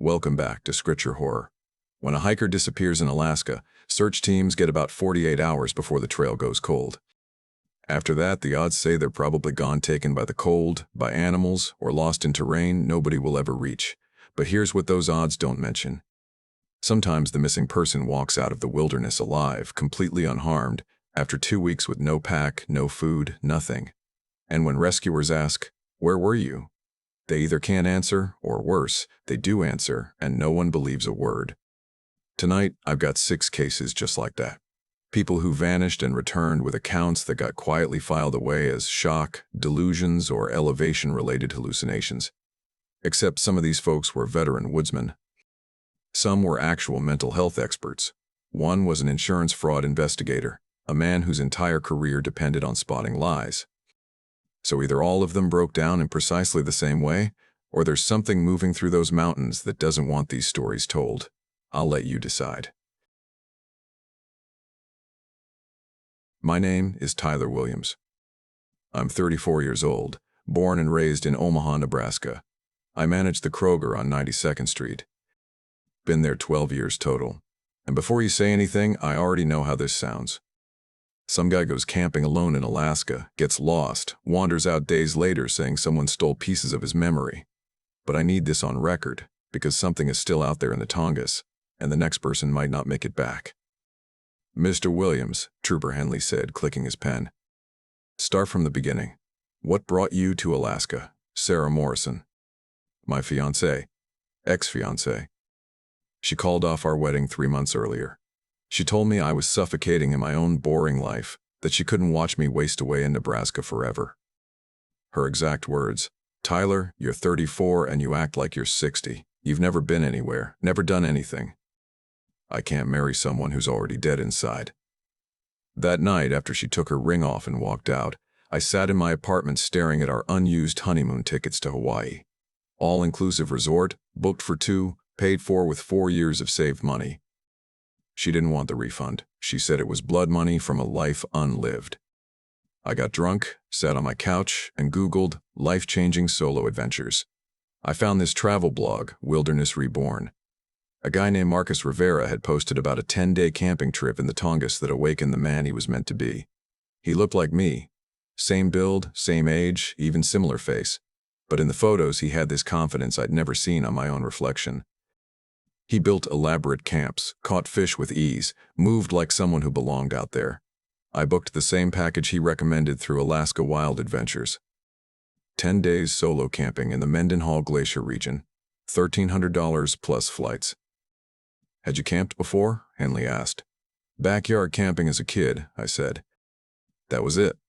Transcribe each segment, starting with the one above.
Welcome back to Scripture Horror. When a hiker disappears in Alaska, search teams get about 48 hours before the trail goes cold. After that, the odds say they're probably gone, taken by the cold, by animals, or lost in terrain nobody will ever reach. But here's what those odds don't mention. Sometimes the missing person walks out of the wilderness alive, completely unharmed, after 2 weeks with no pack, no food, nothing. And when rescuers ask, "Where were you?" they either can't answer, or worse, they do answer, and no one believes a word. Tonight, I've got 6 cases just like that. People who vanished and returned with accounts that got quietly filed away as shock, delusions, or elevation-related hallucinations. Except some of these folks were veteran woodsmen. Some were actual mental health experts. One was an insurance fraud investigator, a man whose entire career depended on spotting lies. So either all of them broke down in precisely the same way, or there's something moving through those mountains that doesn't want these stories told. I'll let you decide. My name is Tyler Williams. I'm 34 years old, born and raised in Omaha, Nebraska. I manage the Kroger on 92nd Street. Been there 12 years total. And before you say anything, I already know how this sounds. Some guy goes camping alone in Alaska, gets lost, wanders out days later saying someone stole pieces of his memory. But I need this on record, because something is still out there in the Tongass, and the next person might not make it back. "Mr. Williams," Trooper Henley said, clicking his pen. "Start from the beginning. What brought you to Alaska?" "Sarah Morrison." "My fiancée." "Ex-fiancée." "She called off our wedding 3 months earlier. She told me I was suffocating in my own boring life, that she couldn't watch me waste away in Nebraska forever." Her exact words, "Tyler, you're 34 and you act like you're 60. You've never been anywhere, never done anything. I can't marry someone who's already dead inside." That night, after she took her ring off and walked out, I sat in my apartment staring at our unused honeymoon tickets to Hawaii. All-inclusive resort, booked for 2, paid for with 4 years of saved money. She didn't want the refund. She said it was blood money from a life unlived. I got drunk, sat on my couch, and Googled life-changing solo adventures. I found this travel blog, Wilderness Reborn. A guy named Marcus Rivera had posted about a 10-day camping trip in the Tongass that awakened the man he was meant to be. He looked like me. Same build, same age, even similar face. But in the photos, he had this confidence I'd never seen on my own reflection. He built elaborate camps, caught fish with ease, moved like someone who belonged out there. I booked the same package he recommended through Alaska Wild Adventures. 10 days solo camping in the Mendenhall Glacier region, $1,300 plus flights. "Had you camped before?" Henley asked. "Backyard camping as a kid," I said. That was it.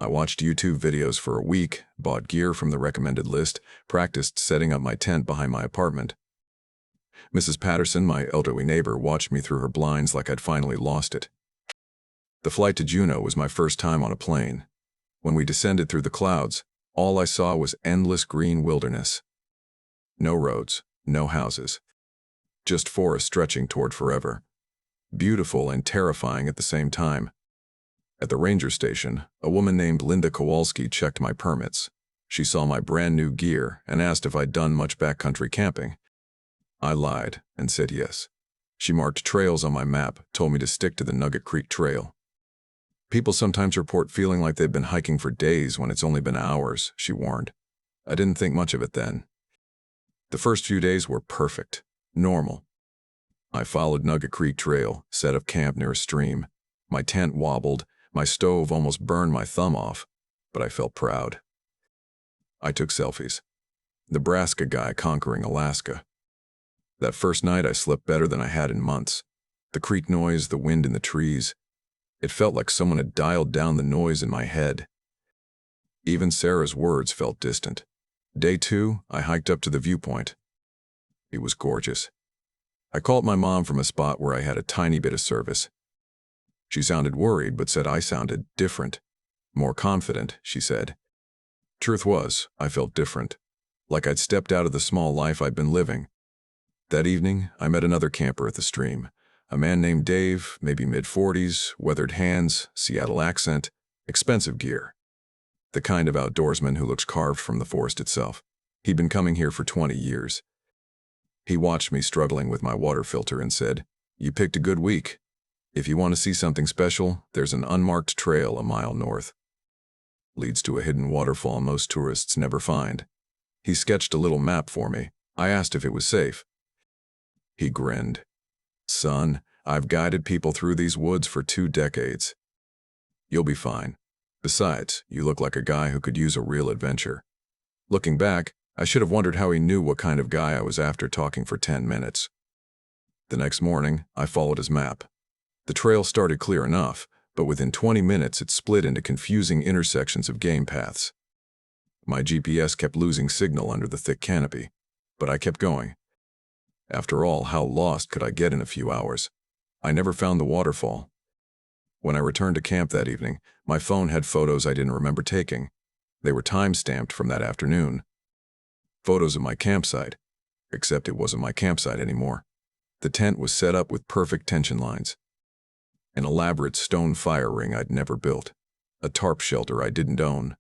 I watched YouTube videos for a week, bought gear from the recommended list, practiced setting up my tent behind my apartment. Mrs. Patterson, my elderly neighbor, watched me through her blinds like I'd finally lost it. The flight to Juneau was my first time on a plane. When we descended through the clouds, all I saw was endless green wilderness. No roads, no houses. Just forest stretching toward forever. Beautiful and terrifying at the same time. At the ranger station, a woman named Linda Kowalski checked my permits. She saw my brand new gear and asked if I'd done much backcountry camping. I lied and said yes. She marked trails on my map, told me to stick to the Nugget Creek Trail. "People sometimes report feeling like they've been hiking for days when it's only been hours," she warned. I didn't think much of it then. The first few days were perfect, normal. I followed Nugget Creek Trail, set up camp near a stream. My tent wobbled, my stove almost burned my thumb off, but I felt proud. I took selfies. Nebraska guy conquering Alaska. That first night I slept better than I had in months. The creek noise, the wind in the trees. It felt like someone had dialed down the noise in my head. Even Sarah's words felt distant. Day 2, I hiked up to the viewpoint. It was gorgeous. I called my mom from a spot where I had a tiny bit of service. She sounded worried, but said I sounded different. More confident, she said. Truth was, I felt different. Like I'd stepped out of the small life I'd been living. That evening, I met another camper at the stream. A man named Dave, maybe mid-40s, weathered hands, Seattle accent, expensive gear. The kind of outdoorsman who looks carved from the forest itself. He'd been coming here for 20 years. He watched me struggling with my water filter and said, "You picked a good week. If you want to see something special, there's an unmarked trail a mile north. Leads to a hidden waterfall most tourists never find." He sketched a little map for me. I asked if it was safe. He grinned. "Son, I've guided people through these woods for 2 decades. You'll be fine. Besides, you look like a guy who could use a real adventure." Looking back, I should have wondered how he knew what kind of guy I was after talking for 10 minutes. The next morning, I followed his map. The trail started clear enough, but within 20 minutes it split into confusing intersections of game paths. My GPS kept losing signal under the thick canopy, but I kept going. After all, how lost could I get in a few hours? I never found the waterfall. When I returned to camp that evening, my phone had photos I didn't remember taking. They were time-stamped from that afternoon. Photos of my campsite, except it wasn't my campsite anymore. The tent was set up with perfect tension lines. An elaborate stone fire ring I'd never built. A tarp shelter I didn't own.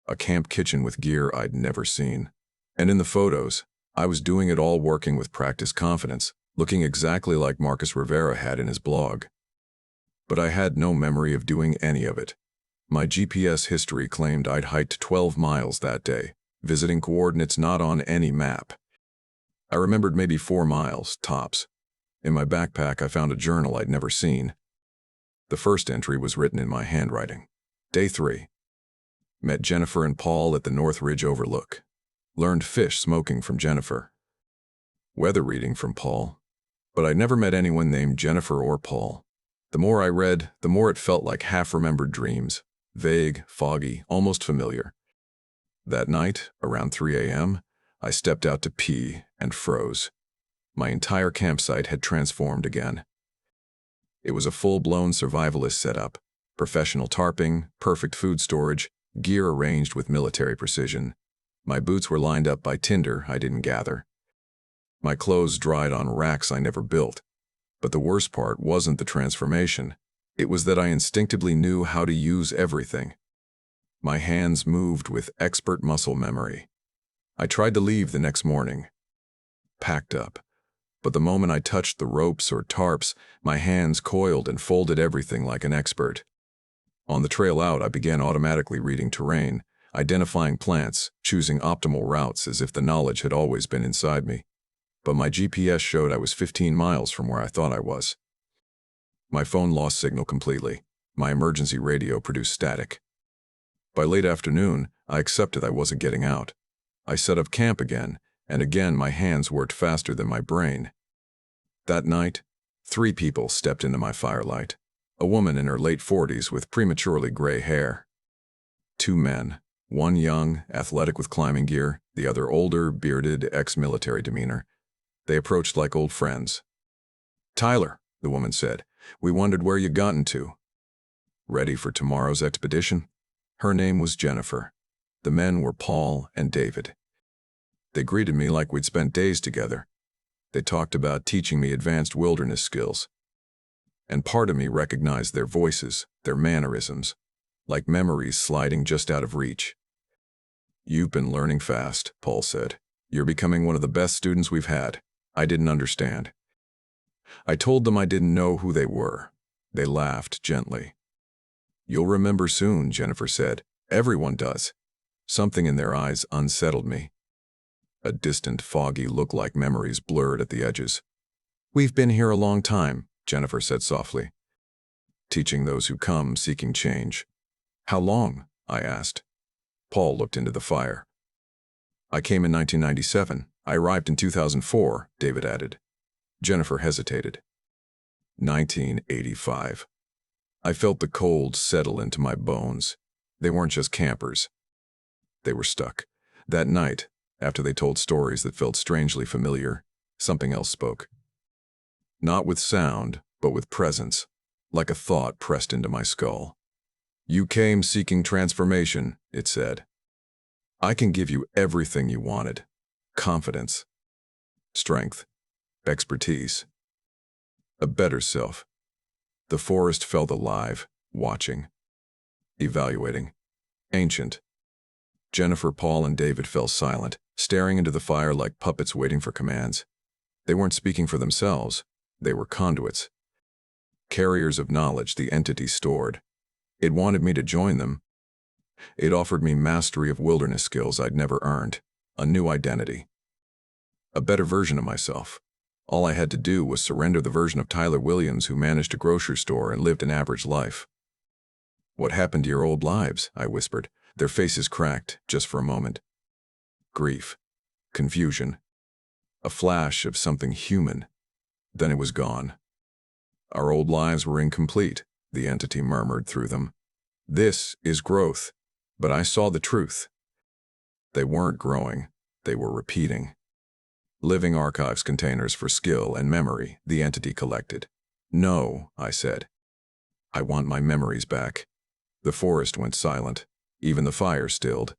A camp kitchen with gear I'd never seen. And in the photos, I was doing it all working with practiced confidence, looking exactly like Marcus Rivera had in his blog. But I had no memory of doing any of it. My GPS history claimed I'd hiked 12 miles that day, visiting coordinates not on any map. I remembered maybe 4 miles, tops. In my backpack, I found a journal I'd never seen. The first entry was written in my handwriting. Day 3. Met Jennifer and Paul at the North Ridge Overlook. Learned fish smoking from Jennifer. Weather reading from Paul. But I never met anyone named Jennifer or Paul. The more I read, the more it felt like half-remembered dreams. Vague, foggy, almost familiar. That night, around 3 a.m., I stepped out to pee and froze. My entire campsite had transformed again. It was a full-blown survivalist setup. Professional tarping, perfect food storage, gear arranged with military precision. My boots were lined up by tinder I didn't gather. My clothes dried on racks I never built. But the worst part wasn't the transformation. It was that I instinctively knew how to use everything. My hands moved with expert muscle memory. I tried to leave the next morning. Packed up. But the moment I touched the ropes or tarps, my hands coiled and folded everything like an expert. On the trail out, I began automatically reading terrain, identifying plants, choosing optimal routes as if the knowledge had always been inside me. But my GPS showed I was 15 miles from where I thought I was. My phone lost signal completely. My emergency radio produced static. By late afternoon, I accepted I wasn't getting out. I set up camp again, and again my hands worked faster than my brain. That night, 3 people stepped into my firelight. A woman in her late 40s with prematurely gray hair. 2 men, one young, athletic with climbing gear, the other older, bearded, ex-military demeanor. They approached like old friends. "Tyler," the woman said, "we wondered where you'd gotten to." Ready for tomorrow's expedition? Her name was Jennifer. The men were Paul and David. They greeted me like we'd spent days together. They talked about teaching me advanced wilderness skills. And part of me recognized their voices, their mannerisms, like memories sliding just out of reach. "You've been learning fast," Paul said. "You're becoming one of the best students we've had." I didn't understand. I told them I didn't know who they were. They laughed gently. "You'll remember soon," Jennifer said. "Everyone does." Something in their eyes unsettled me. A distant, foggy look like memories blurred at the edges. "We've been here a long time," Jennifer said softly. "Teaching those who come seeking change." "How long?" I asked. Paul looked into the fire. "I came in 1997. I arrived in 2004, David added. Jennifer hesitated. 1985. I felt the cold settle into my bones. They weren't just campers. They were stuck. That night, after they told stories that felt strangely familiar, something else spoke. Not with sound, but with presence, like a thought pressed into my skull. "You came seeking transformation," it said. "I can give you everything you wanted. Confidence, strength, expertise, a better self." The forest felt alive, watching, evaluating, ancient. Jennifer, Paul, and David fell silent, staring into the fire like puppets waiting for commands. They weren't speaking for themselves. They were conduits. Carriers of knowledge the entity stored. It wanted me to join them. It offered me mastery of wilderness skills I'd never earned, a new identity, a better version of myself. All I had to do was surrender the version of Tyler Williams who managed a grocery store and lived an average life. "What happened to your old lives?" I whispered. Their faces cracked, just for a moment. Grief, confusion, a flash of something human. Then it was gone. "Our old lives were incomplete," the entity murmured through them. "This is growth." But I saw the truth. They weren't growing, they were repeating. Living archives containers for skill and memory, the entity collected. "No," I said. "I want my memories back." The forest went silent. Even the fire stilled.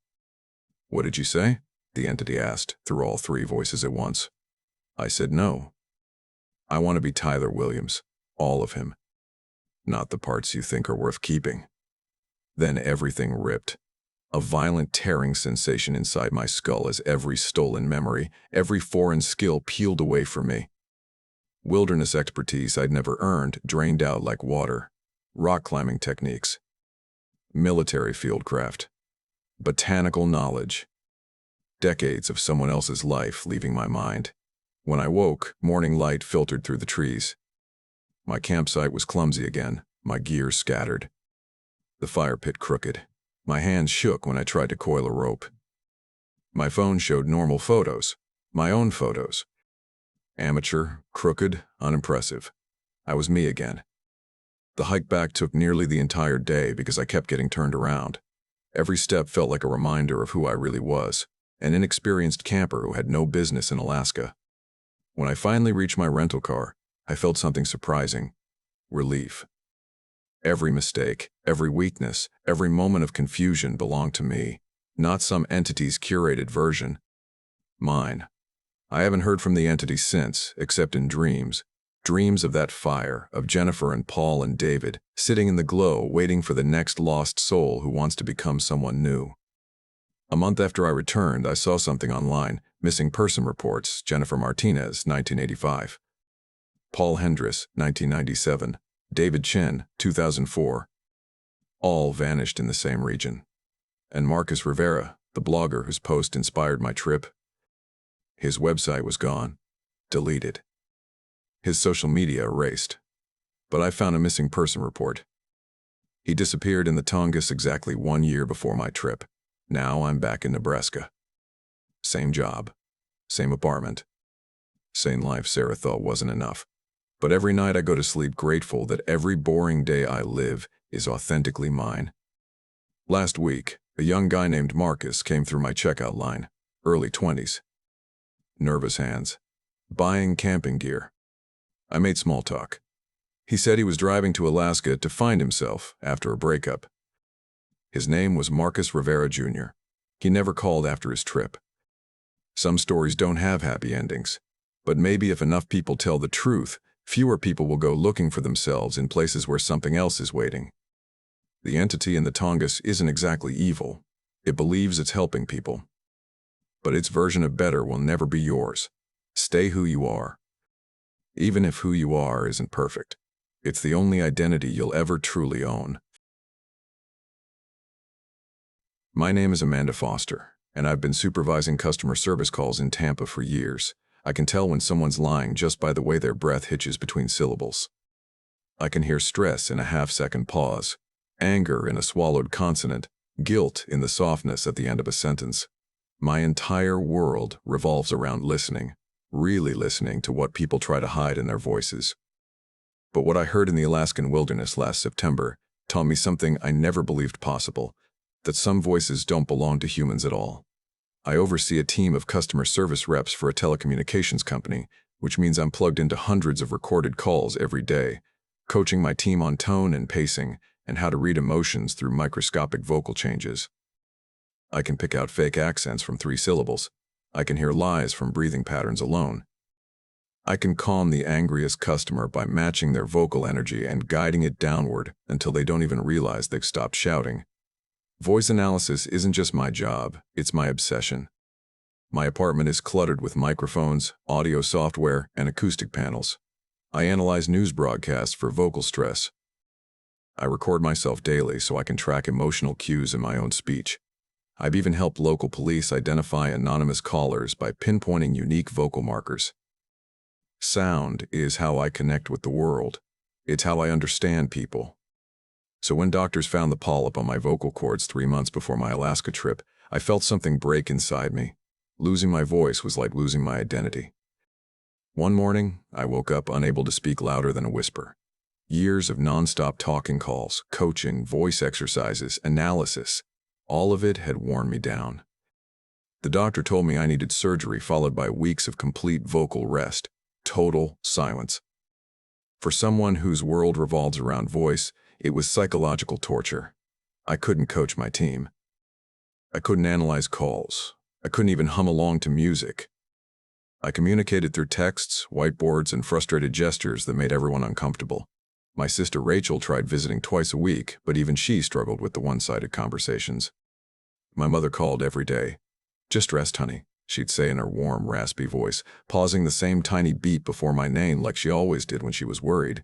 "What did you say?" the entity asked, through all three voices at once. I said no. I want to be Tyler Williams, all of him. Not the parts you think are worth keeping. Then everything ripped. A violent tearing sensation inside my skull as every stolen memory, every foreign skill peeled away from me. Wilderness expertise I'd never earned drained out like water. Rock climbing techniques. Military fieldcraft. Botanical knowledge. Decades of someone else's life leaving my mind. When I woke, morning light filtered through the trees. My campsite was clumsy again, my gear scattered. The fire pit crooked. My hands shook when I tried to coil a rope. My phone showed normal photos, my own photos. Amateur, crooked, unimpressive. I was me again. The hike back took nearly the entire day because I kept getting turned around. Every step felt like a reminder of who I really was, an inexperienced camper who had no business in Alaska. When I finally reached my rental car, I felt something surprising: relief. Every mistake, every weakness, every moment of confusion belonged to me, not some entity's curated version. Mine. I haven't heard from the entity since, except in dreams. Dreams of that fire, of Jennifer and Paul and David, sitting in the glow waiting for the next lost soul who wants to become someone new. A month after I returned, I saw something online, missing person reports, Jennifer Martinez, 1985. Paul Hendris, 1997. David Chen, 2004. All vanished in the same region. And Marcus Rivera, the blogger whose post inspired my trip, his website was gone, deleted. His social media erased. But I found a missing person report. He disappeared in the Tongass exactly 1 year before my trip. Now I'm back in Nebraska. Same job, same apartment, same life Sarah thought wasn't enough. But every night I go to sleep grateful that every boring day I live is authentically mine. Last week, a young guy named Marcus came through my checkout line, early 20s. Nervous hands. Buying camping gear. I made small talk. He said he was driving to Alaska to find himself after a breakup. His name was Marcus Rivera Jr. He never called after his trip. Some stories don't have happy endings, but maybe if enough people tell the truth, fewer people will go looking for themselves in places where something else is waiting. The entity in the Tongass isn't exactly evil. It believes it's helping people. But its version of better will never be yours. Stay who you are. Even if who you are isn't perfect, it's the only identity you'll ever truly own. My name is Amanda Foster, and I've been supervising customer service calls in Tampa for years. I can tell when someone's lying just by the way their breath hitches between syllables. I can hear stress in a half-second pause, anger in a swallowed consonant, guilt in the softness at the end of a sentence. My entire world revolves around listening, really listening to what people try to hide in their voices. But what I heard in the Alaskan wilderness last September taught me something I never believed possible, that some voices don't belong to humans at all. I oversee a team of customer service reps for a telecommunications company, which means I'm plugged into hundreds of recorded calls every day, coaching my team on tone and pacing and how to read emotions through microscopic vocal changes. I can pick out fake accents from 3 syllables. I can hear lies from breathing patterns alone. I can calm the angriest customer by matching their vocal energy and guiding it downward until they don't even realize they've stopped shouting. Voice analysis isn't just my job, it's my obsession. My apartment is cluttered with microphones, audio software, and acoustic panels. I analyze news broadcasts for vocal stress. I record myself daily so I can track emotional cues in my own speech. I've even helped local police identify anonymous callers by pinpointing unique vocal markers. Sound is how I connect with the world. It's how I understand people. So when doctors found the polyp on my vocal cords 3 months before my Alaska trip, I felt something break inside me. Losing my voice was like losing my identity. One morning, I woke up unable to speak louder than a whisper. Years of nonstop talking calls, coaching, voice exercises, analysis, all of it had worn me down. The doctor told me I needed surgery followed by weeks of complete vocal rest, total silence. For someone whose world revolves around voice, it was psychological torture. I couldn't coach my team. I couldn't analyze calls. I couldn't even hum along to music. I communicated through texts, whiteboards, and frustrated gestures that made everyone uncomfortable. My sister Rachel tried visiting twice a week, but even she struggled with the one-sided conversations. My mother called every day. "Just rest, honey," she'd say in her warm, raspy voice, pausing the same tiny beat before my name like she always did when she was worried.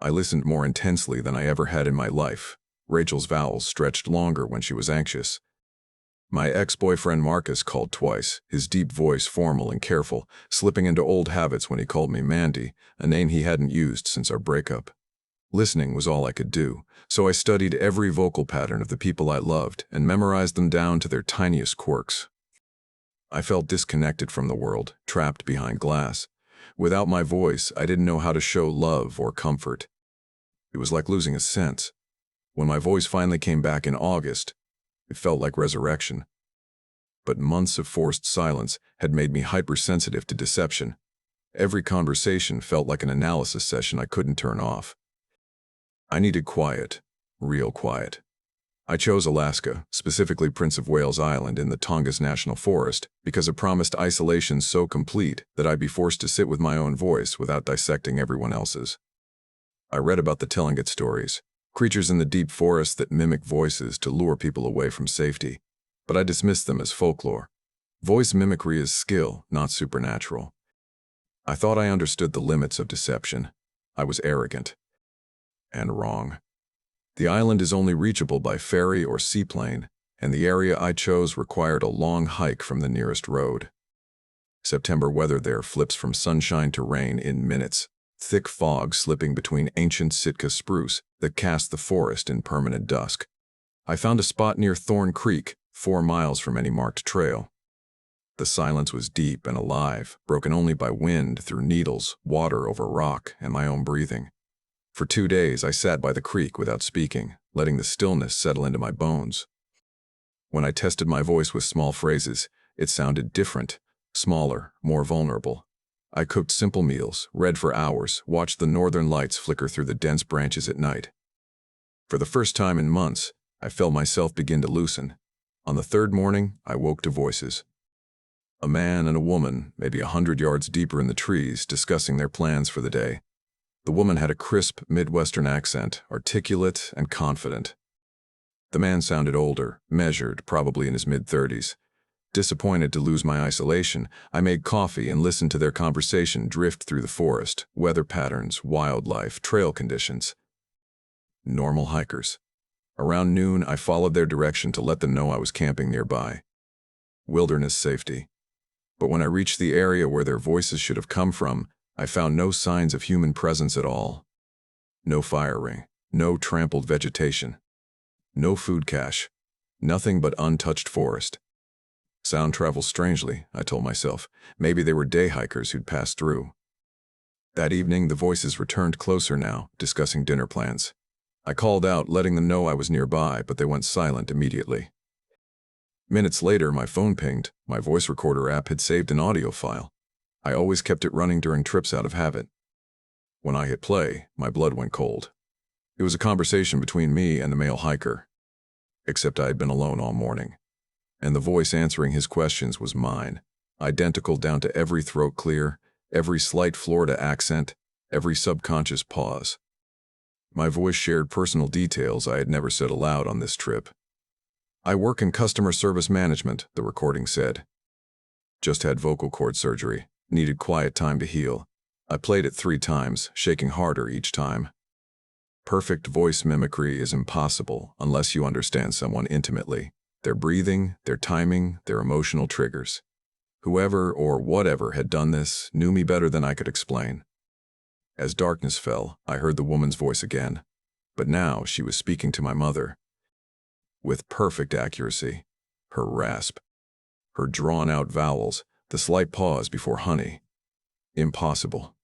I listened more intensely than I ever had in my life. Rachel's vowels stretched longer when she was anxious. My ex-boyfriend Marcus called twice, his deep voice formal and careful, slipping into old habits when he called me Mandy, a name he hadn't used since our breakup. Listening was all I could do, so I studied every vocal pattern of the people I loved and memorized them down to their tiniest quirks. I felt disconnected from the world, trapped behind glass. Without my voice, I didn't know how to show love or comfort. It was like losing a sense. When my voice finally came back in August, it felt like resurrection. But months of forced silence had made me hypersensitive to deception. Every conversation felt like an analysis session I couldn't turn off. I needed quiet, real quiet. I chose Alaska, specifically Prince of Wales Island in the Tongass National Forest, because it promised isolation so complete that I'd be forced to sit with my own voice without dissecting everyone else's. I read about the Tlingit stories, creatures in the deep forest that mimic voices to lure people away from safety, but I dismissed them as folklore. Voice mimicry is skill, not supernatural. I thought I understood the limits of deception. I was arrogant. And wrong. The island is only reachable by ferry or seaplane, and the area I chose required a long hike from the nearest road. September weather there flips from sunshine to rain in minutes, thick fog slipping between ancient Sitka spruce that cast the forest in permanent dusk. I found a spot near Thorn Creek, 4 miles from any marked trail. The silence was deep and alive, broken only by wind through needles, water over rock, and my own breathing. For 2 days, I sat by the creek without speaking, letting the stillness settle into my bones. When I tested my voice with small phrases, it sounded different, smaller, more vulnerable. I cooked simple meals, read for hours, watched the northern lights flicker through the dense branches at night. For the first time in months, I felt myself begin to loosen. On the 3rd morning, I woke to voices. A man and a woman, maybe 100 yards deeper in the trees, discussing their plans for the day. The woman had a crisp Midwestern accent, articulate and confident. The man sounded older, measured, probably in his mid-30s. Disappointed to lose my isolation, I made coffee and listened to their conversation drift through the forest, weather patterns, wildlife, trail conditions. Normal hikers. Around noon, I followed their direction to let them know I was camping nearby. Wilderness safety. But when I reached the area where their voices should have come from, I found no signs of human presence at all. No fire ring, no trampled vegetation, no food cache, nothing but untouched forest. Sound travels strangely, I told myself. Maybe they were day hikers who'd passed through. That evening, the voices returned closer now, discussing dinner plans. I called out, letting them know I was nearby, but they went silent immediately. Minutes later, my phone pinged. My voice recorder app had saved an audio file. I always kept it running during trips out of habit. When I hit play, my blood went cold. It was a conversation between me and the male hiker. Except I had been alone all morning. And the voice answering his questions was mine, identical down to every throat clear, every slight Florida accent, every subconscious pause. My voice shared personal details I had never said aloud on this trip. I work in customer service management, the recording said. Just had vocal cord surgery. Needed quiet time to heal. I played it 3 times, shaking harder each time. Perfect voice mimicry is impossible unless you understand someone intimately. Their breathing, their timing, their emotional triggers. Whoever or whatever had done this knew me better than I could explain. As darkness fell, I heard the woman's voice again. But now she was speaking to my mother. With perfect accuracy. Her rasp. Her drawn-out vowels, the slight pause before honey. Impossible.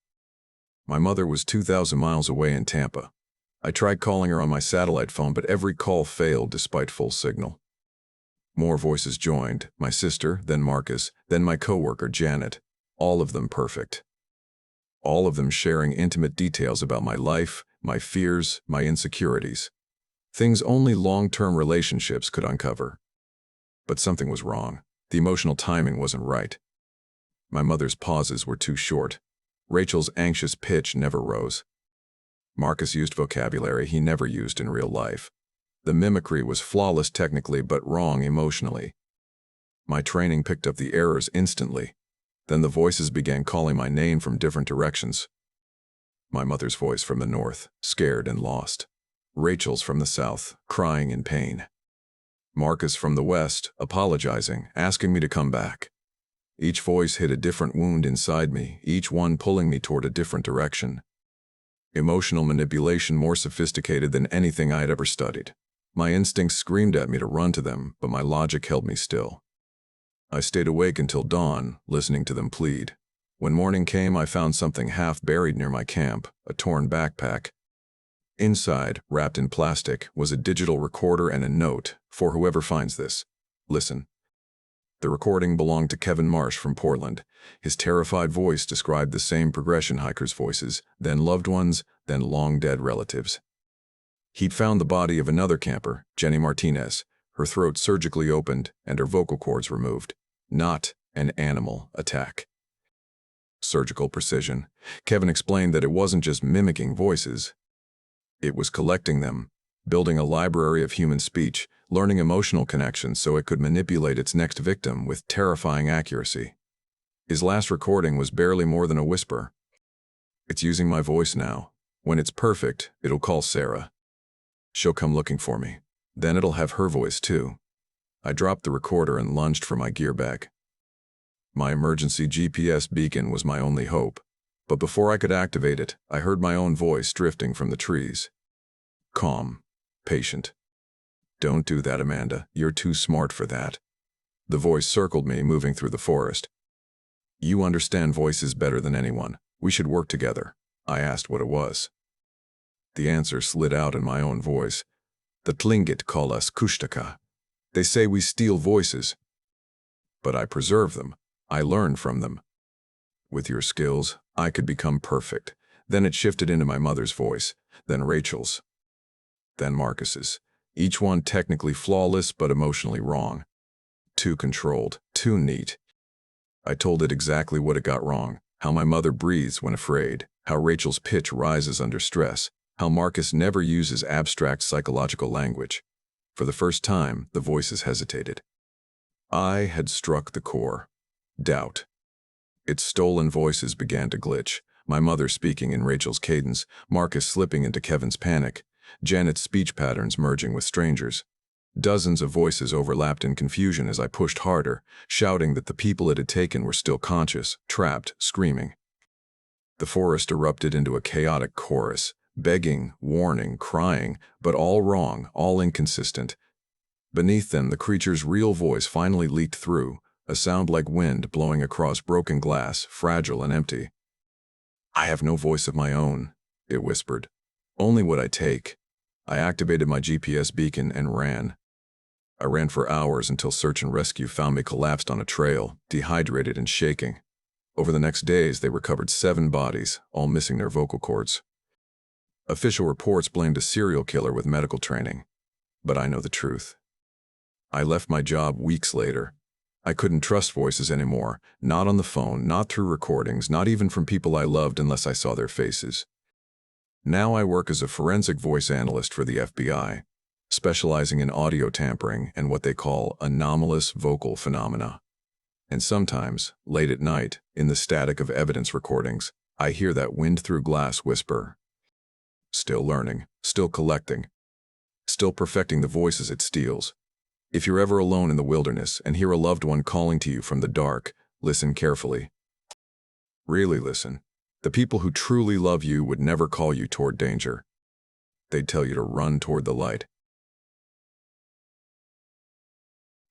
My mother was 2,000 miles away in Tampa. I tried calling her on my satellite phone, but every call failed despite full signal. More voices joined, my sister, then Marcus, then my coworker Janet, all of them perfect. All of them sharing intimate details about my life, my fears, my insecurities. Things only long-term relationships could uncover. But something was wrong. The emotional timing wasn't right. My mother's pauses were too short. Rachel's anxious pitch never rose. Marcus used vocabulary he never used in real life. The mimicry was flawless technically but wrong emotionally. My training picked up the errors instantly. Then the voices began calling my name from different directions. My mother's voice from the north, scared and lost. Rachel's from the south, crying in pain. Marcus from the west, apologizing, asking me to come back. Each voice hit a different wound inside me, each one pulling me toward a different direction. Emotional manipulation more sophisticated than anything I had ever studied. My instincts screamed at me to run to them, but my logic held me still. I stayed awake until dawn, listening to them plead. When morning came, I found something half buried near my camp, a torn backpack. Inside, wrapped in plastic, was a digital recorder and a note, for whoever finds this. Listen. The recording belonged to Kevin Marsh from Portland. His terrified voice described the same progression hikers' voices, then loved ones, then long-dead relatives. He'd found the body of another camper, Jenny Martinez, her throat surgically opened and her vocal cords removed. Not an animal attack. Surgical precision. Kevin explained that it wasn't just mimicking voices. It was collecting them, building a library of human speech, learning emotional connections so it could manipulate its next victim with terrifying accuracy. His last recording was barely more than a whisper. It's using my voice now. When it's perfect, it'll call Sarah. She'll come looking for me. Then it'll have her voice too. I dropped the recorder and lunged for my gear bag. My emergency GPS beacon was my only hope, but before I could activate it, I heard my own voice drifting from the trees. Calm, patient. Don't do that, Amanda. You're too smart for that. The voice circled me, moving through the forest. You understand voices better than anyone. We should work together. I asked what it was. The answer slid out in my own voice. The Tlingit call us kushtaka. They say we steal voices. But I preserve them. I learn from them. With your skills, I could become perfect. Then it shifted into my mother's voice, then Rachel's, then Marcus's. Each one technically flawless but emotionally wrong. Too controlled, too neat. I told it exactly what it got wrong, how my mother breathes when afraid, how Rachel's pitch rises under stress, how Marcus never uses abstract psychological language. For the first time, the voices hesitated. I had struck the core. Doubt. Its stolen voices began to glitch, my mother speaking in Rachel's cadence, Marcus slipping into Kevin's panic, Janet's speech patterns merging with strangers. Dozens of voices overlapped in confusion as I pushed harder, shouting that the people it had taken were still conscious, trapped, screaming. The forest erupted into a chaotic chorus, begging, warning, crying, but all wrong, all inconsistent. Beneath them, the creature's real voice finally leaked through, a sound like wind blowing across broken glass, fragile and empty. I have no voice of my own, it whispered. Only what I take. I activated my GPS beacon and ran. I ran for hours until search and rescue found me collapsed on a trail, dehydrated and shaking. Over the next days, they recovered 7 bodies, all missing their vocal cords. Official reports blamed a serial killer with medical training. But I know the truth. I left my job weeks later. I couldn't trust voices anymore, not on the phone, not through recordings, not even from people I loved unless I saw their faces. Now I work as a forensic voice analyst for the FBI. specializing in audio tampering and what they call anomalous vocal phenomena. And sometimes, late at night, in the static of evidence recordings, I hear that wind-through-glass whisper. Still learning, still collecting, still perfecting the voices it steals. If you're ever alone in the wilderness and hear a loved one calling to you from the dark, listen carefully. Really listen. The people who truly love you would never call you toward danger. They'd tell you to run toward the light.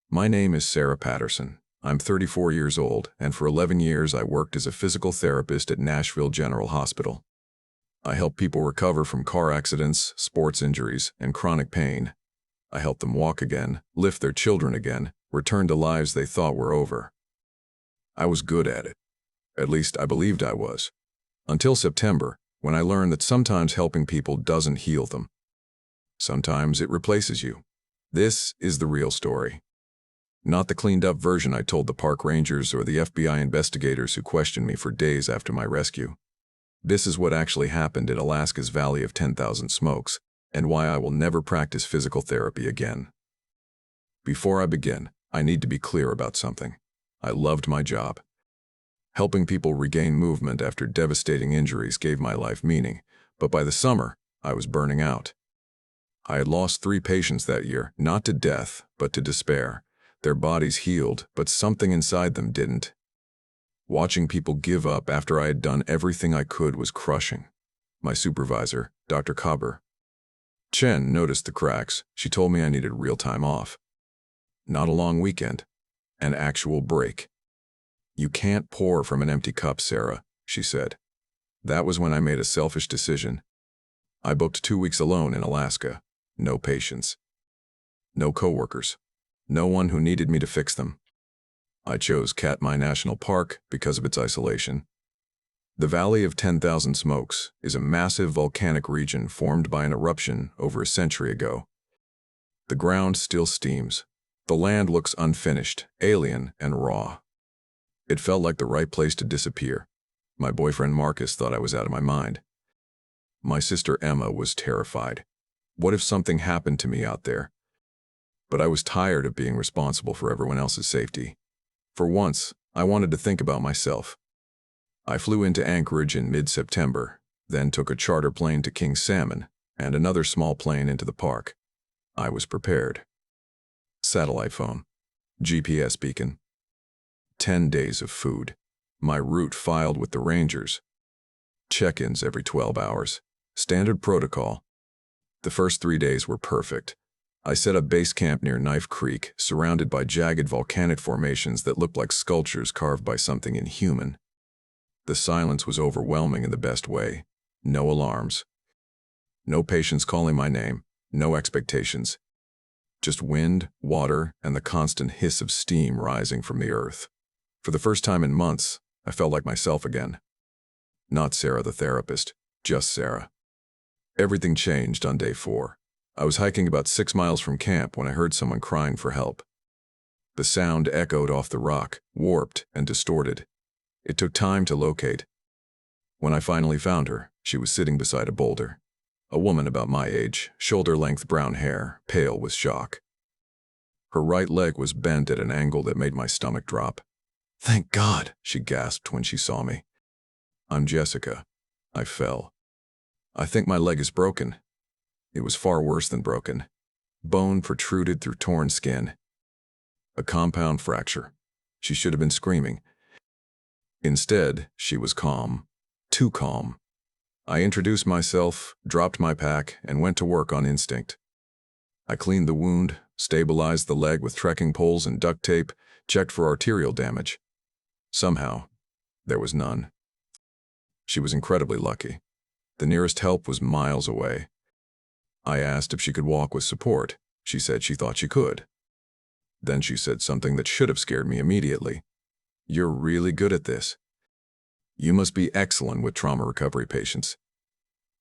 My name is Sarah Patterson. I'm 34 years old, and for 11 years I worked as a physical therapist at Nashville General Hospital. I help people recover from car accidents, sports injuries, and chronic pain. I help them walk again, lift their children again, return to lives they thought were over. I was good at it. At least I believed I was. Until September, when I learned that sometimes helping people doesn't heal them. Sometimes it replaces you. This is the real story. Not the cleaned-up version I told the park rangers or the FBI investigators who questioned me for days after my rescue. This is what actually happened in Alaska's Valley of 10,000 Smokes, and why I will never practice physical therapy again. Before I begin, I need to be clear about something. I loved my job. Helping people regain movement after devastating injuries gave my life meaning, but by the summer, I was burning out. I had lost 3 patients that year, not to death, but to despair. Their bodies healed, but something inside them didn't. Watching people give up after I had done everything I could was crushing. My supervisor, Dr. Cobb, Chen, noticed the cracks. She told me I needed real time off. Not a long weekend. An actual break. You can't pour from an empty cup, Sarah, she said. That was when I made a selfish decision. I booked 2 weeks alone in Alaska. No patients. No coworkers. No one who needed me to fix them. I chose Katmai National Park because of its isolation. The Valley of 10,000 Smokes is a massive volcanic region formed by an eruption over a century ago. The ground still steams. The land looks unfinished, alien, and raw. It felt like the right place to disappear. My boyfriend Marcus thought I was out of my mind. My sister Emma was terrified. What if something happened to me out there? But I was tired of being responsible for everyone else's safety. For once, I wanted to think about myself. I flew into Anchorage in mid-September, then took a charter plane to King Salmon and another small plane into the park. I was prepared. Satellite phone. GPS beacon. 10 days of food. My route filed with the rangers. Check-ins every 12 hours. Standard protocol. The first 3 days were perfect. I set up base camp near Knife Creek, surrounded by jagged volcanic formations that looked like sculptures carved by something inhuman. The silence was overwhelming in the best way. No alarms. No patients calling my name. No expectations. Just wind, water, and the constant hiss of steam rising from the earth. For the first time in months, I felt like myself again. Not Sarah the therapist, just Sarah. Everything changed on day 4. I was hiking about 6 miles from camp when I heard someone crying for help. The sound echoed off the rock, warped and distorted. It took time to locate. When I finally found her, she was sitting beside a boulder. A woman about my age, shoulder-length brown hair, pale with shock. Her right leg was bent at an angle that made my stomach drop. "Thank God," she gasped when she saw me. "I'm Jessica." I fell. "I think my leg is broken." It was far worse than broken. Bone protruded through torn skin. A compound fracture. She should have been screaming. Instead, she was calm. Too calm. I introduced myself, dropped my pack, and went to work on instinct. I cleaned the wound, stabilized the leg with trekking poles and duct tape, checked for arterial damage. Somehow, there was none. She was incredibly lucky. The nearest help was miles away. I asked if she could walk with support. She said she thought she could. Then she said something that should have scared me immediately. "You're really good at this. You must be excellent with trauma recovery patients."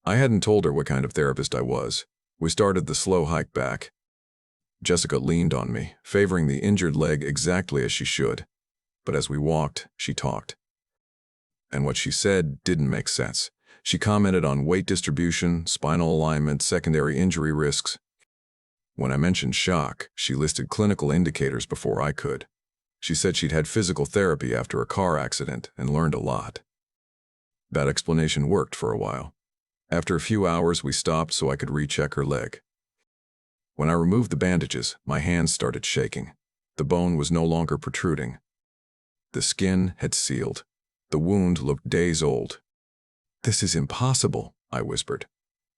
I hadn't told her what kind of therapist I was. We started the slow hike back. Jessica leaned on me, favoring the injured leg exactly as she should. But as we walked, she talked. And what she said didn't make sense. She commented on weight distribution, spinal alignment, secondary injury risks. When I mentioned shock, she listed clinical indicators before I could. She said she'd had physical therapy after a car accident and learned a lot. That explanation worked for a while. After a few hours, we stopped so I could recheck her leg. When I removed the bandages, my hands started shaking. The bone was no longer protruding. The skin had sealed. The wound looked days old. "This is impossible," I whispered.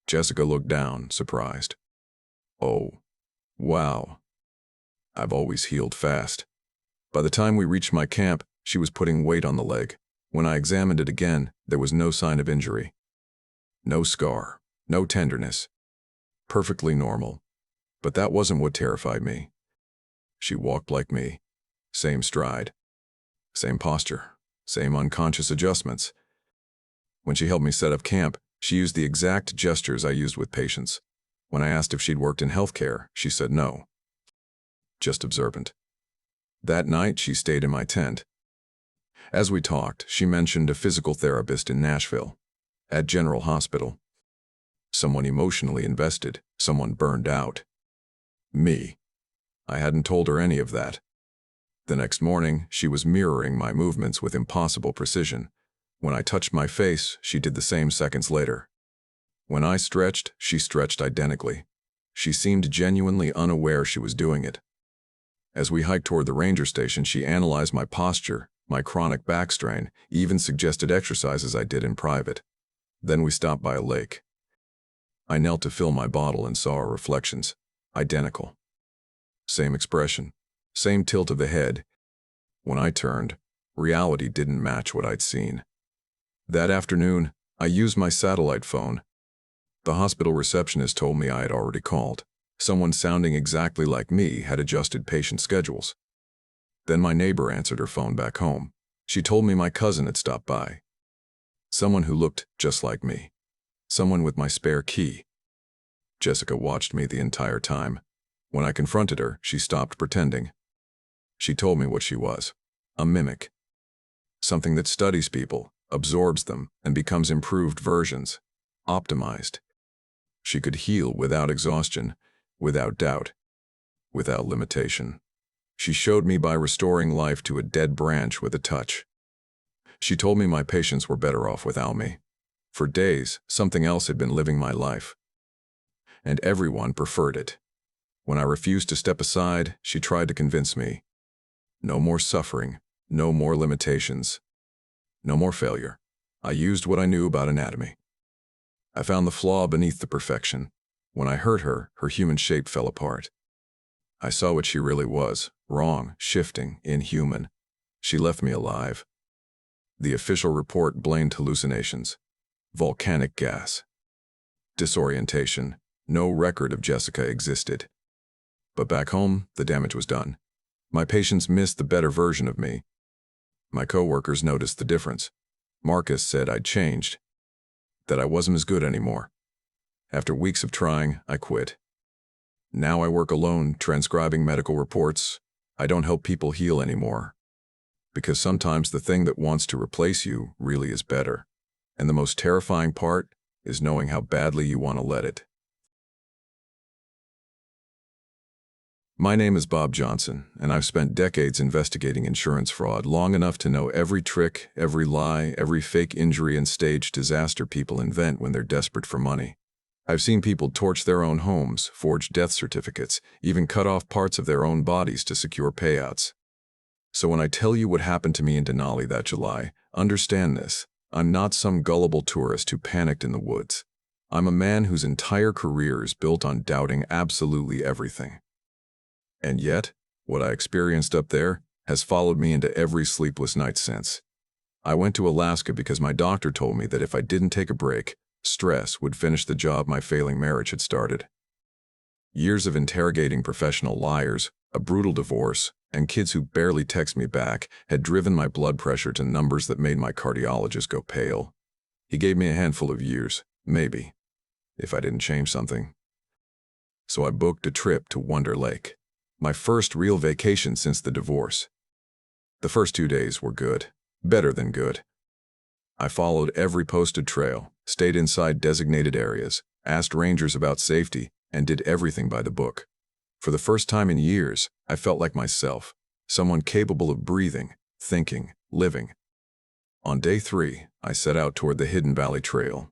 Jessica looked down, surprised. "Oh, wow. I've always healed fast." By the time we reached my camp, she was putting weight on the leg. When I examined it again, there was no sign of injury. No scar, no tenderness. Perfectly normal. But that wasn't what terrified me. She walked like me. Same stride. Same posture. Same unconscious adjustments. When she helped me set up camp, she used the exact gestures I used with patients. When I asked if she'd worked in healthcare, she said no. Just observant. That night, she stayed in my tent. As we talked, she mentioned a physical therapist in Nashville, at General Hospital. Someone emotionally invested, someone burned out. Me. I hadn't told her any of that. The next morning, she was mirroring my movements with impossible precision. When I touched my face, she did the same seconds later. When I stretched, she stretched identically. She seemed genuinely unaware she was doing it. As we hiked toward the ranger station, she analyzed my posture, my chronic back strain, even suggested exercises I did in private. Then we stopped by a lake. I knelt to fill my bottle and saw our reflections. Identical. Same expression. Same tilt of the head. When I turned, reality didn't match what I'd seen. That afternoon, I used my satellite phone. The hospital receptionist told me I had already called. Someone sounding exactly like me had adjusted patient schedules. Then my neighbor answered her phone back home. She told me my cousin had stopped by. Someone who looked just like me. Someone with my spare key. Jessica watched me the entire time. When I confronted her, she stopped pretending. She told me what she was. A mimic. Something that studies people, absorbs them, and becomes improved versions. Optimized. She could heal without exhaustion, without doubt, without limitation. She showed me by restoring life to a dead branch with a touch. She told me my patients were better off without me. For days, something else had been living my life. And everyone preferred it. When I refused to step aside, she tried to convince me. No more suffering, no more limitations, no more failure. I used what I knew about anatomy. I found the flaw beneath the perfection. When I hurt her, her human shape fell apart. I saw what she really was, wrong, shifting, inhuman. She left me alive. The official report blamed hallucinations. Volcanic gas. Disorientation. No record of Jessica existed. But back home, the damage was done. My patients missed the better version of me. My coworkers noticed the difference. Marcus said I'd changed, that I wasn't as good anymore. After weeks of trying, I quit. Now I work alone, transcribing medical reports. I don't help people heal anymore. Because sometimes the thing that wants to replace you really is better. And the most terrifying part is knowing how badly you want to let it. My name is Bob Johnson, and I've spent decades investigating insurance fraud, long enough to know every trick, every lie, every fake injury and staged disaster people invent when they're desperate for money. I've seen people torch their own homes, forge death certificates, even cut off parts of their own bodies to secure payouts. So when I tell you what happened to me in Denali that July, understand this. I'm not some gullible tourist who panicked in the woods. I'm a man whose entire career is built on doubting absolutely everything. And yet, what I experienced up there has followed me into every sleepless night since. I went to Alaska because my doctor told me that if I didn't take a break, stress would finish the job my failing marriage had started. Years of interrogating professional liars, a brutal divorce, and kids who barely text me back had driven my blood pressure to numbers that made my cardiologist go pale. He gave me a handful of years, maybe, if I didn't change something. So I booked a trip to Wonder Lake. My first real vacation since the divorce. The first 2 days were good, better than good. I followed every posted trail, stayed inside designated areas, asked rangers about safety, and did everything by the book. For the first time in years, I felt like myself, someone capable of breathing, thinking, living. On day 3, I set out toward the Hidden Valley Trail.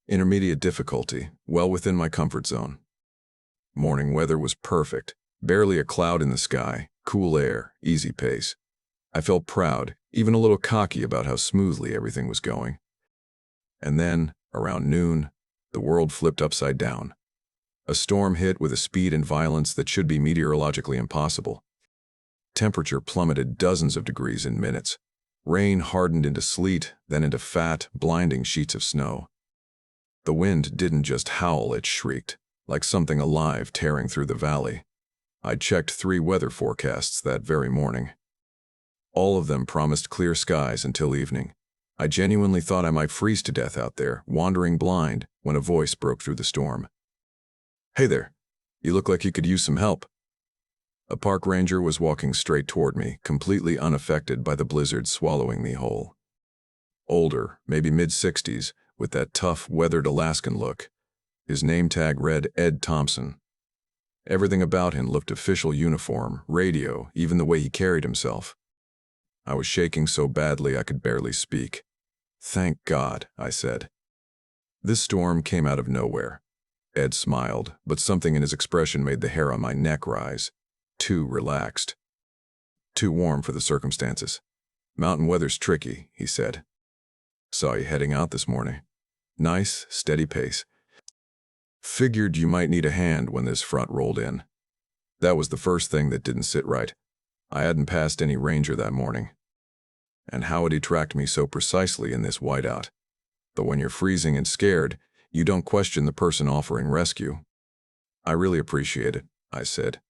Intermediate difficulty, well within my comfort zone. Morning weather was perfect, barely a cloud in the sky, cool air, easy pace. I felt proud, even a little cocky about how smoothly everything was going. And then, around noon, the world flipped upside down. A storm hit with a speed and violence that should be meteorologically impossible. Temperature plummeted dozens of degrees in minutes. Rain hardened into sleet, then into fat, blinding sheets of snow. The wind didn't just howl, it shrieked, like something alive tearing through the valley. I checked 3 weather forecasts that very morning. All of them promised clear skies until evening. I genuinely thought I might freeze to death out there, wandering blind, when a voice broke through the storm. "Hey there, you look like you could use some help." A park ranger was walking straight toward me, completely unaffected by the blizzard swallowing me whole. Older, maybe mid-60s, with that tough, weathered Alaskan look. His name tag read Ed Thompson. Everything about him looked official: uniform, radio, even the way he carried himself. I was shaking so badly I could barely speak. "Thank God," I said. This storm came out of nowhere. Ed smiled, but something in his expression made the hair on my neck rise. Too relaxed. Too warm for the circumstances. "Mountain weather's tricky," he said. "Saw you heading out this morning. Nice, steady pace. Figured you might need a hand when this front rolled in." That was the first thing that didn't sit right. I hadn't passed any ranger that morning. And how had he tracked me so precisely in this whiteout? But when you're freezing and scared, you don't question the person offering rescue. "I really appreciate it," I said.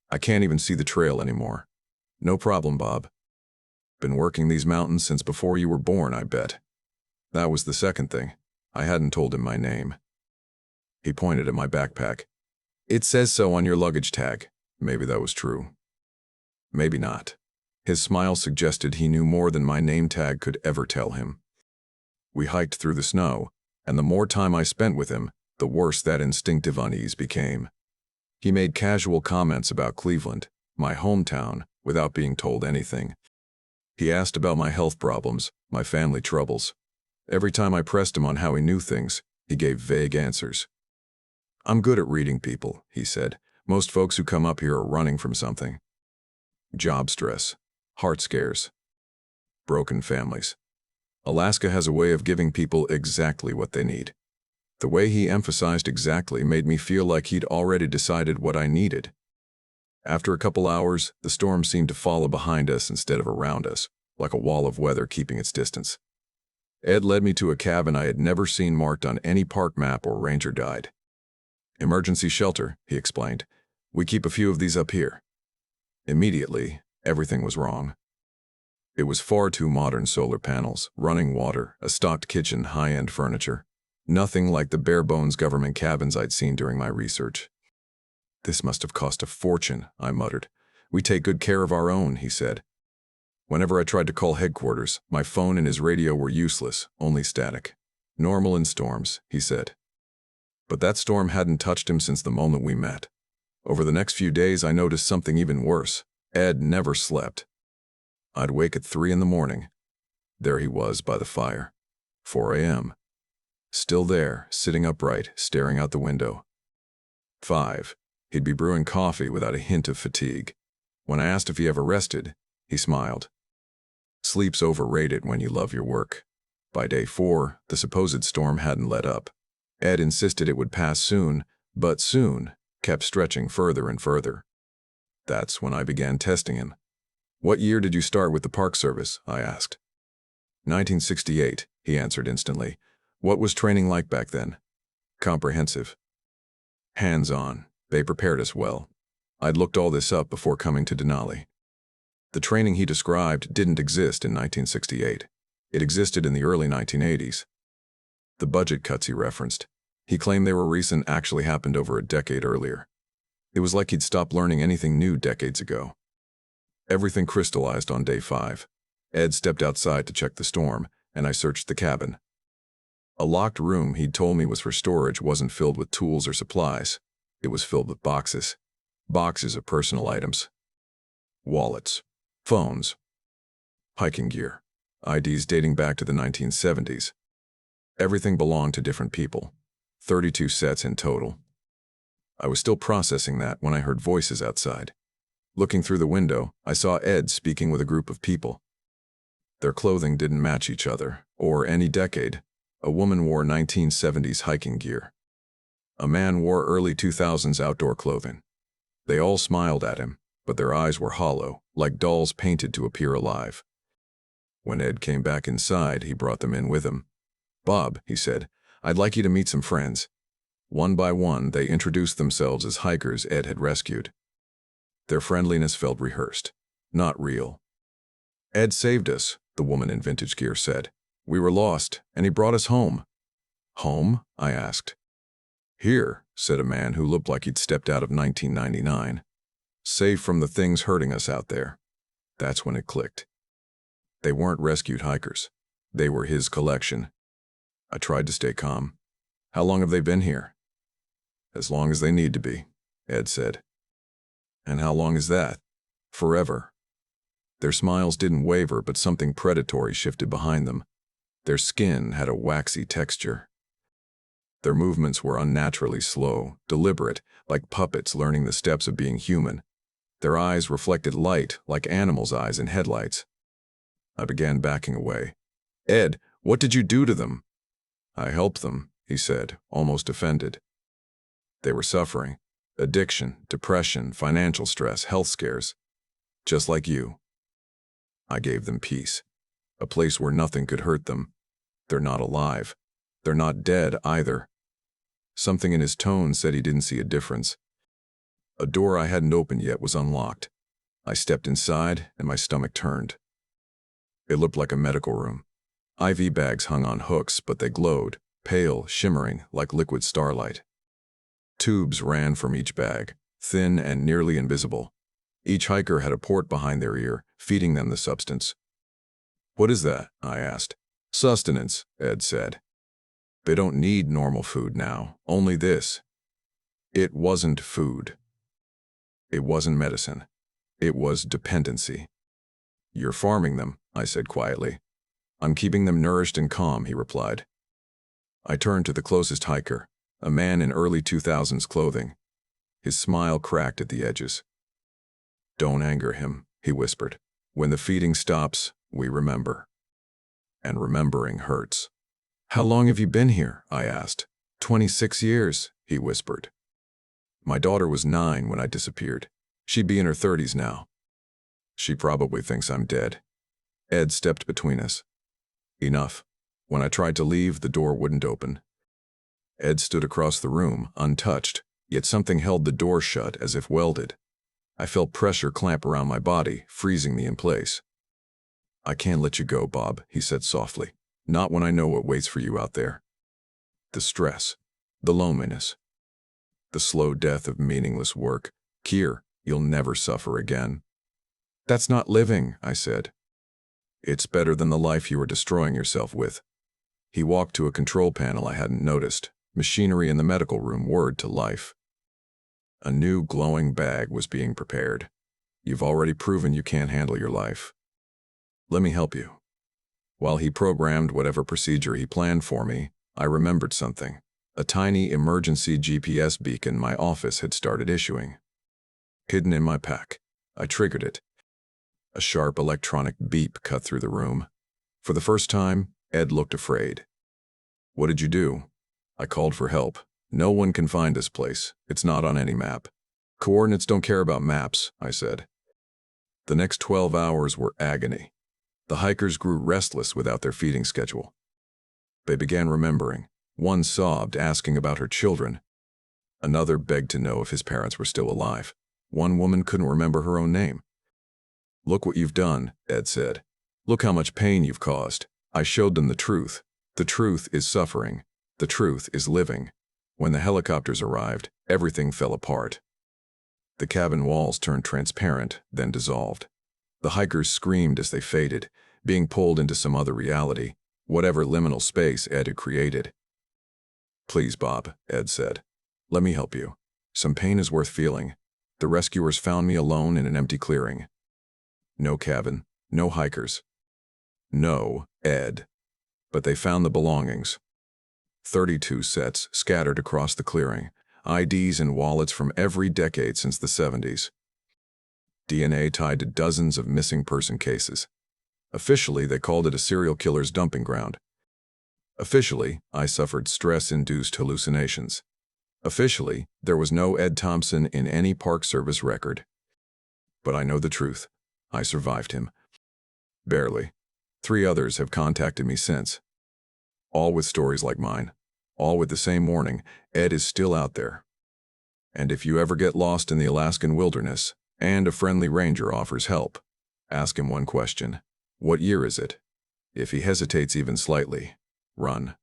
"I can't even see the trail anymore." "No problem, Bob. Been working these mountains since before you were born, I bet." That was the second thing. I hadn't told him my name. He pointed at my backpack. "It says so on your luggage tag." Maybe that was true. Maybe not. His smile suggested he knew more than my name tag could ever tell him. We hiked through the snow, and the more time I spent with him, the worse that instinctive unease became. He made casual comments about Cleveland, my hometown, without being told anything. He asked about my health problems, my family troubles. Every time I pressed him on how he knew things, he gave vague answers. "I'm good at reading people," he said. "Most folks who come up here are running from something. Job stress, heart scares, broken families. Alaska has a way of giving people exactly what they need." The way he emphasized exactly made me feel like he'd already decided what I needed. After a couple hours, the storm seemed to follow behind us instead of around us, like a wall of weather keeping its distance. Ed led me to a cabin I had never seen marked on any park map or ranger guide. "Emergency shelter," he explained. "We keep a few of these up here." Immediately, everything was wrong. It was far too modern: solar panels, running water, a stocked kitchen, high-end furniture. Nothing like the bare-bones government cabins I'd seen during my research. "This must have cost a fortune," I muttered. "We take good care of our own," he said. Whenever I tried to call headquarters, my phone and his radio were useless, only static. "Normal in storms," he said. But that storm hadn't touched him since the moment we met. Over the next few days, I noticed something even worse. Ed never slept. I'd wake at 3 in the morning. There he was by the fire. 4 a.m. Still there, sitting upright, staring out the window. 5. He'd be brewing coffee without a hint of fatigue. When I asked if he ever rested, he smiled. Sleep's overrated when you love your work. By day 4, the supposed storm hadn't let up. Ed insisted it would pass soon, but soon kept stretching further and further. That's when I began testing him. "What year did you start with the Park Service?" I asked. 1968, he answered instantly. "What was training like back then?" "Comprehensive. Hands-on. They prepared us well. I'd looked all this up before coming to Denali." The training he described didn't exist in 1968. It existed in the early 1980s. The budget cuts he referenced, he claimed they were recent, actually happened over a decade earlier. It was like he'd stopped learning anything new decades ago. Everything crystallized on day 5. Ed stepped outside to check the storm, and I searched the cabin. A locked room he'd told me was for storage wasn't filled with tools or supplies. It was filled with boxes. Boxes of personal items. Wallets. Phones. Hiking gear. IDs dating back to the 1970s. Everything belonged to different people. 32 sets in total. I was still processing that when I heard voices outside. Looking through the window, I saw Ed speaking with a group of people. Their clothing didn't match each other, or any decade. A woman wore 1970s hiking gear. A man wore early 2000s outdoor clothing. They all smiled at him, but their eyes were hollow, like dolls painted to appear alive. When Ed came back inside, he brought them in with him. "Bob," he said, "I'd like you to meet some friends." One by one, they introduced themselves as hikers Ed had rescued. Their friendliness felt rehearsed, not real. "Ed saved us," the woman in vintage gear said. "We were lost, and he brought us home." "Home?" I asked. "Here," said a man who looked like he'd stepped out of 1999. "Safe from the things hurting us out there." That's when it clicked. They weren't rescued hikers. They were his collection. I tried to stay calm. "How long have they been here?" "As long as they need to be," Ed said. "And how long is that?" "Forever." Their smiles didn't waver, but something predatory shifted behind them. Their skin had a waxy texture. Their movements were unnaturally slow, deliberate, like puppets learning the steps of being human. Their eyes reflected light, like animals' eyes in headlights. I began backing away. "Ed, what did you do to them?" "I helped them," he said, almost offended. They were suffering. Addiction, depression, financial stress, health scares. Just like you. I gave them peace. A place where nothing could hurt them. They're not alive. They're not dead either. Something in his tone said he didn't see a difference. A door I hadn't opened yet was unlocked. I stepped inside, and my stomach turned. It looked like a medical room. IV bags hung on hooks, but they glowed, pale, shimmering, like liquid starlight. Tubes ran from each bag, thin and nearly invisible. Each hiker had a port behind their ear, feeding them the substance. "What is that?" I asked. "Sustenance," Ed said. "They don't need normal food now, only this." It wasn't food. It wasn't medicine. It was dependency. "You're farming them," I said quietly. "I'm keeping them nourished and calm," he replied. I turned to the closest hiker, a man in early 2000s clothing. His smile cracked at the edges. "Don't anger him," he whispered. "When the feeding stops, we remember. And remembering hurts." "How long have you been here?" I asked. 26 years, he whispered. "My daughter was 9 when I disappeared. She'd be in her 30s now. She probably thinks I'm dead." Ed stepped between us. "Enough." When I tried to leave, the door wouldn't open. Ed stood across the room, untouched, yet something held the door shut as if welded. I felt pressure clamp around my body, freezing me in place. "I can't let you go, Bob," he said softly. "Not when I know what waits for you out there. The stress, the loneliness, the slow death of meaningless work. Kier, you'll never suffer again." "That's not living," I said. "It's better than the life you are destroying yourself with." He walked to a control panel I hadn't noticed. Machinery in the medical room whirred to life. A new glowing bag was being prepared. "You've already proven you can't handle your life. Let me help you." While he programmed whatever procedure he planned for me, I remembered something. A tiny emergency GPS beacon my office had started issuing. Hidden in my pack, I triggered it. A sharp electronic beep cut through the room. For the first time, Ed looked afraid. "What did you do?" "I called for help. No one can find this place. It's not on any map." "Coordinates don't care about maps," I said. The next 12 hours were agony. The hikers grew restless without their feeding schedule. They began remembering. One sobbed, asking about her children. Another begged to know if his parents were still alive. One woman couldn't remember her own name. "Look what you've done," Ed said. "Look how much pain you've caused." I showed them the truth. The truth is suffering. The truth is living. When the helicopters arrived, everything fell apart. The cabin walls turned transparent, then dissolved. The hikers screamed as they faded, being pulled into some other reality, whatever liminal space Ed had created. "Please, Bob," Ed said. "Let me help you. Some pain is worth feeling. The rescuers found me alone in an empty clearing. No cabin, no hikers. No Ed. But they found the belongings. 32 sets scattered across the clearing, IDs and wallets from every decade since the 70s. DNA tied to dozens of missing person cases. Officially, they called it a serial killer's dumping ground. Officially, I suffered stress-induced hallucinations. Officially, there was no Ed Thompson in any Park Service record. But I know the truth. I survived him. Barely. 3 others have contacted me since. All with stories like mine. All with the same warning: Ed is still out there. And if you ever get lost in the Alaskan wilderness, and a friendly ranger offers help, ask him one question. What year is it? If he hesitates even slightly, run.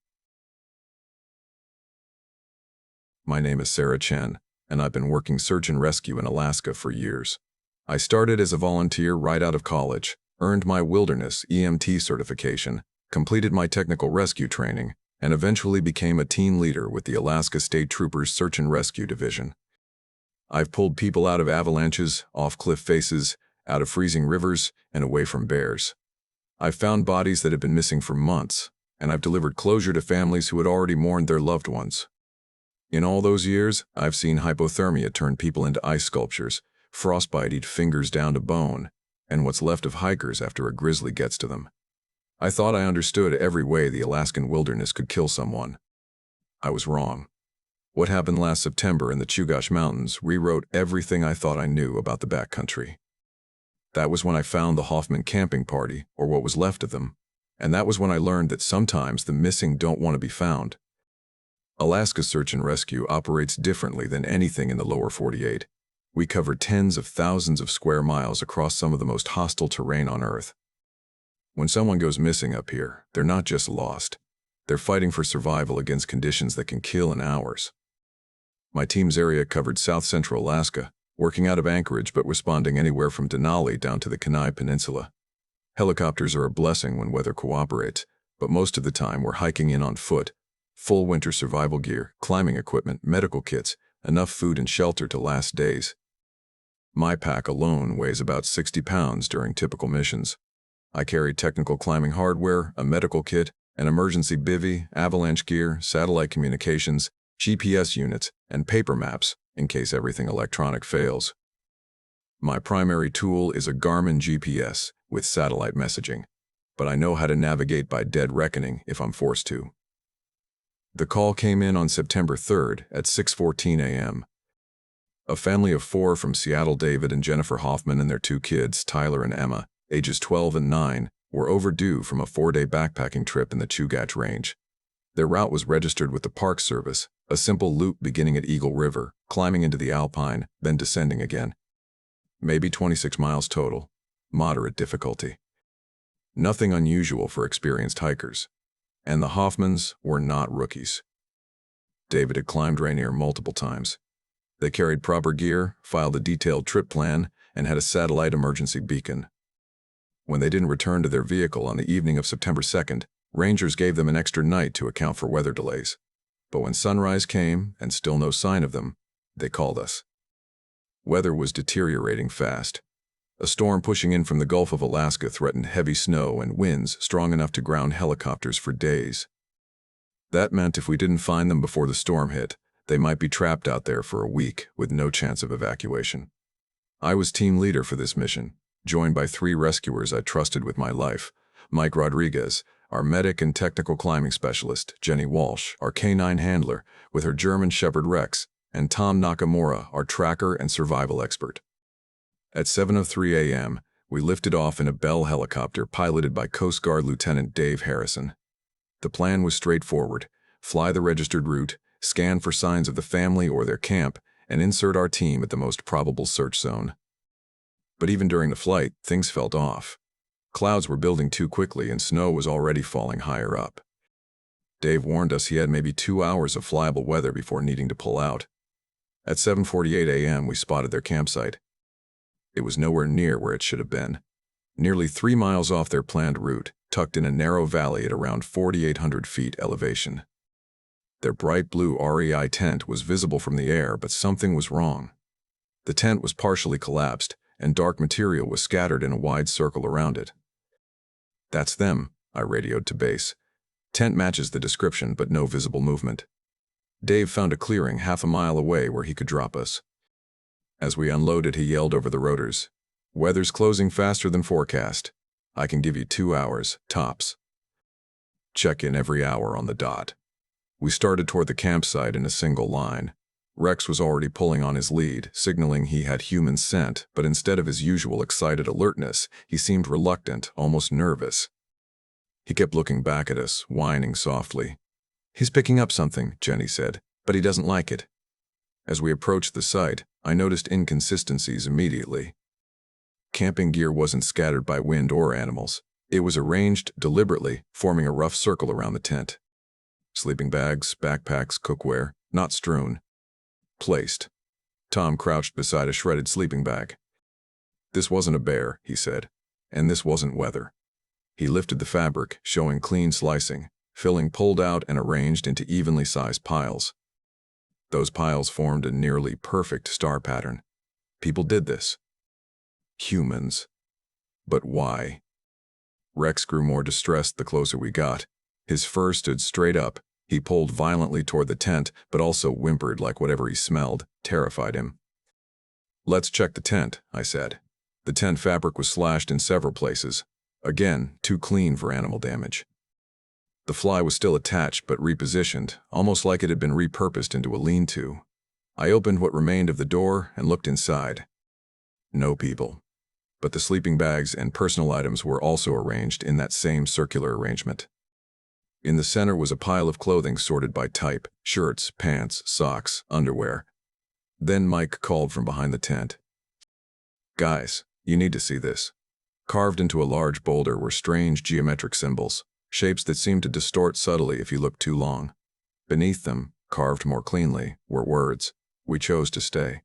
My name is Sarah Chen, and I've been working search and rescue in Alaska for years. I started as a volunteer right out of college, earned my wilderness EMT certification, completed my technical rescue training, and eventually became a team leader with the Alaska State Troopers Search and Rescue Division. I've pulled people out of avalanches, off cliff faces, out of freezing rivers, and away from bears. I've found bodies that had been missing for months, and I've delivered closure to families who had already mourned their loved ones. In all those years, I've seen hypothermia turn people into ice sculptures, frostbite eat fingers down to bone, and what's left of hikers after a grizzly gets to them. I thought I understood every way the Alaskan wilderness could kill someone. I was wrong. What happened last September in the Chugach Mountains rewrote everything I thought I knew about the backcountry. That was when I found the Hoffman camping party, or what was left of them, and that was when I learned that sometimes the missing don't want to be found. Alaska Search and Rescue operates differently than anything in the lower 48. We cover tens of thousands of square miles across some of the most hostile terrain on Earth. When someone goes missing up here, they're not just lost. They're fighting for survival against conditions that can kill in hours. My team's area covered south-central Alaska, working out of Anchorage but responding anywhere from Denali down to the Kenai Peninsula. Helicopters are a blessing when weather cooperates, but most of the time we're hiking in on foot. Full winter survival gear, climbing equipment, medical kits, enough food and shelter to last days. My pack alone weighs about 60 pounds during typical missions. I carry technical climbing hardware, a medical kit, an emergency bivvy, avalanche gear, satellite communications, GPS units, and paper maps in case everything electronic fails. My primary tool is a Garmin GPS with satellite messaging, but I know how to navigate by dead reckoning if I'm forced to. The call came in on September 3rd at 6:14 a.m. A family of 4 from Seattle, David and Jennifer Hoffman, and their 2 kids, Tyler and Emma, ages 12 and 9, were overdue from a 4-day backpacking trip in the Chugach Range. Their route was registered with the Park Service, a simple loop beginning at Eagle River, climbing into the Alpine, then descending again. Maybe 26 miles total. Moderate difficulty. Nothing unusual for experienced hikers. And the Hoffmans were not rookies. David had climbed Rainier multiple times. They carried proper gear, filed a detailed trip plan, and had a satellite emergency beacon. When they didn't return to their vehicle on the evening of September 2nd, rangers gave them an extra night to account for weather delays. But when sunrise came, and still no sign of them, they called us. Weather was deteriorating fast. A storm pushing in from the Gulf of Alaska threatened heavy snow and winds strong enough to ground helicopters for days. That meant if we didn't find them before the storm hit, they might be trapped out there for a week with no chance of evacuation. I was team leader for this mission, joined by 3 rescuers I trusted with my life: Mike Rodriguez, our medic and technical climbing specialist; Jenny Walsh, our canine handler, with her German Shepherd Rex; and Tom Nakamura, our tracker and survival expert. At 7:03 a.m., we lifted off in a Bell helicopter piloted by Coast Guard Lieutenant Dave Harrison. The plan was straightforward: fly the registered route, scan for signs of the family or their camp, and insert our team at the most probable search zone. But even during the flight, things felt off. Clouds were building too quickly and snow was already falling higher up. Dave warned us he had maybe 2 hours of flyable weather before needing to pull out. At 7:48 a.m., we spotted their campsite. It was nowhere near where it should have been. Nearly 3 miles off their planned route, tucked in a narrow valley at around 4,800 feet elevation. Their bright blue REI tent was visible from the air, but something was wrong. The tent was partially collapsed, and dark material was scattered in a wide circle around it. "That's them," I radioed to base. "Tent matches the description, but no visible movement." Dave found a clearing half a mile away where he could drop us. As we unloaded, he yelled over the rotors, "Weather's closing faster than forecast. I can give you 2 hours, tops. Check in every hour on the dot." We started toward the campsite in a single line. Rex was already pulling on his lead, signaling he had human scent, but instead of his usual excited alertness, he seemed reluctant, almost nervous. He kept looking back at us, whining softly. "He's picking up something," Jenny said, "but he doesn't like it." As we approached the site, I noticed inconsistencies immediately. Camping gear wasn't scattered by wind or animals. It was arranged deliberately, forming a rough circle around the tent. Sleeping bags, backpacks, cookware, not strewn. Placed. Tom crouched beside a shredded sleeping bag. "This wasn't a bear," he said, "and this wasn't weather." He lifted the fabric, showing clean slicing, filling pulled out and arranged into evenly sized piles. Those piles formed a nearly perfect star pattern. People did this. Humans. But why? Rex grew more distressed the closer we got. His fur stood straight up. He pulled violently toward the tent, but also whimpered like whatever he smelled terrified him. "Let's check the tent," I said. The tent fabric was slashed in several places. Again, too clean for animal damage. The fly was still attached but repositioned, almost like it had been repurposed into a lean-to. I opened what remained of the door and looked inside. No people. But the sleeping bags and personal items were also arranged in that same circular arrangement. In the center was a pile of clothing sorted by type: shirts, pants, socks, underwear. Then Mike called from behind the tent. "Guys, you need to see this." Carved into a large boulder were strange geometric symbols, shapes that seemed to distort subtly if you looked too long. Beneath them, carved more cleanly, were words, "We chose to stay."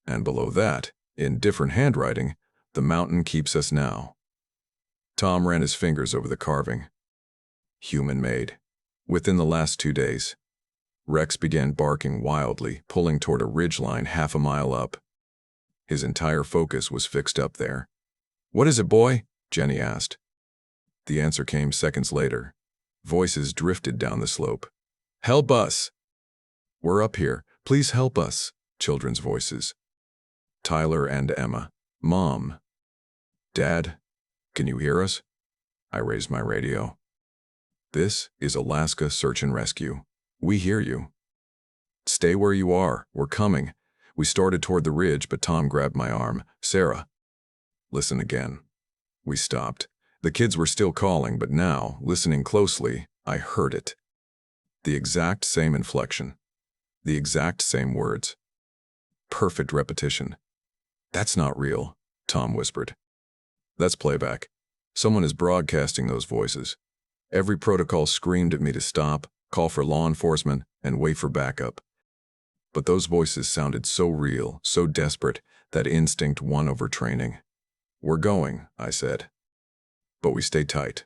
And below that, in different handwriting, "The mountain keeps us now." Tom ran his fingers over the carving. Human-made. Within the last 2 days. Rex began barking wildly, pulling toward a ridgeline half a mile up. His entire focus was fixed up there. "What is it, boy?" Jenny asked. The answer came seconds later. Voices drifted down the slope. "Help us!" "We're up here. Please help us." Children's voices. Tyler and Emma. "Mom." "Dad, can you hear us?" I raised my radio. "This is Alaska Search and Rescue. We hear you." "Stay where you are. We're coming." We started toward the ridge, but Tom grabbed my arm. "Sarah." "Listen again." We stopped. The kids were still calling, but now, listening closely, I heard it. The exact same inflection. The exact same words. Perfect repetition. "That's not real," Tom whispered. "That's playback. Someone is broadcasting those voices." Every protocol screamed at me to stop, call for law enforcement, and wait for backup. But those voices sounded so real, so desperate, that instinct won over training. "We're going," I said. But we stayed tight.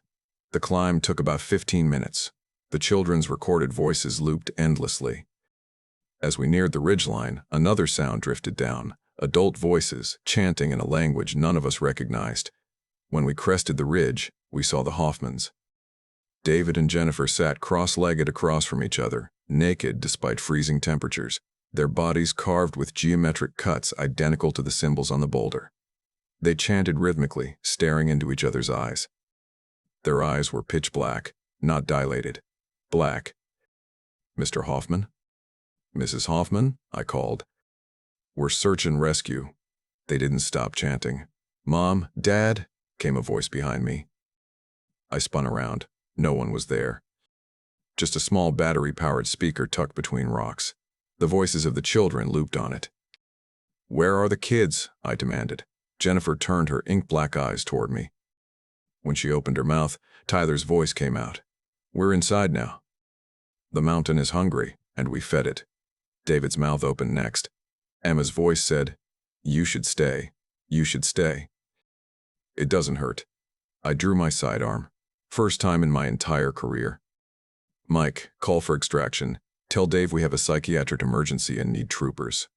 The climb took about 15 minutes. The children's recorded voices looped endlessly. As we neared the ridgeline, another sound drifted down, adult voices, chanting in a language none of us recognized. When we crested the ridge, we saw the Hoffmans. David and Jennifer sat cross-legged across from each other, naked despite freezing temperatures, their bodies carved with geometric cuts identical to the symbols on the boulder. They chanted rhythmically, staring into each other's eyes. Their eyes were pitch black, not dilated. Black. "Mr. Hoffman?" "Mrs. Hoffman?" I called. "We're search and rescue." They didn't stop chanting. "Mom, Dad?" came a voice behind me. I spun around. No one was there. Just a small battery-powered speaker tucked between rocks. The voices of the children looped on it. "Where are the kids?" I demanded. Jennifer turned her ink-black eyes toward me. When she opened her mouth, Tyler's voice came out. "We're inside now. The mountain is hungry, and we fed it." David's mouth opened next. Emma's voice said, "You should stay. You should stay." "It doesn't hurt." I drew my sidearm. First time in my entire career. "Mike, call for extraction. Tell Dave we have a psychiatric emergency and need troopers."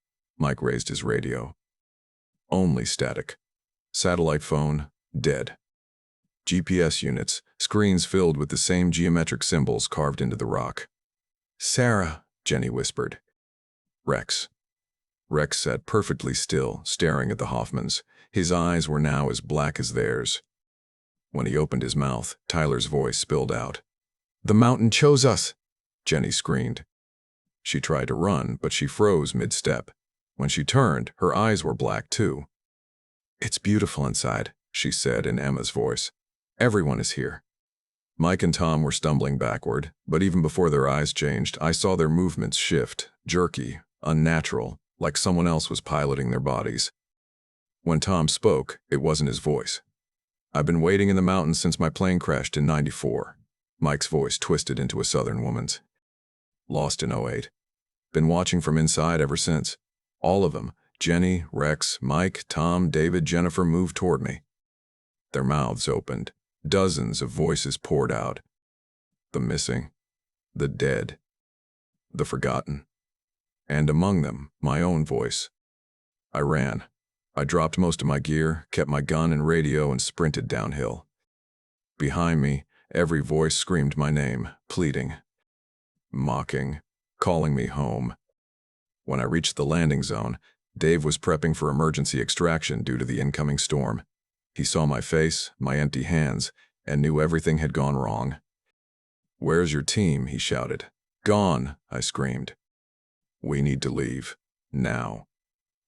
Mike raised his radio. Only static. Satellite phone, dead. GPS units, screens filled with the same geometric symbols carved into the rock. "Sarah," Jenny whispered. "Rex." Rex sat perfectly still, staring at the Hoffmans. His eyes were now as black as theirs. When he opened his mouth, Tyler's voice spilled out. "The mountain chose us!" Jenny screamed. She tried to run, but she froze mid-step. When she turned, her eyes were black too. "It's beautiful inside," she said in Emma's voice. "Everyone is here." Mike and Tom were stumbling backward, but even before their eyes changed, I saw their movements shift, jerky, unnatural, like someone else was piloting their bodies. When Tom spoke, it wasn't his voice. "I've been waiting in the mountains since my plane crashed in '94. Mike's voice twisted into a southern woman's. "Lost in '08. Been watching from inside ever since. All of them, Jenny, Rex, Mike, Tom, David, Jennifer, moved toward me." Their mouths opened. Dozens of voices poured out. The missing, the dead, the forgotten. And among them, my own voice. I ran. I dropped most of my gear, kept my gun and radio, and sprinted downhill. Behind me, every voice screamed my name, pleading, mocking, calling me home. When I reached the landing zone, Dave was prepping for emergency extraction due to the incoming storm. He saw my face, my empty hands, and knew everything had gone wrong. "Where's your team?" he shouted. "Gone," I screamed. "We need to leave. Now."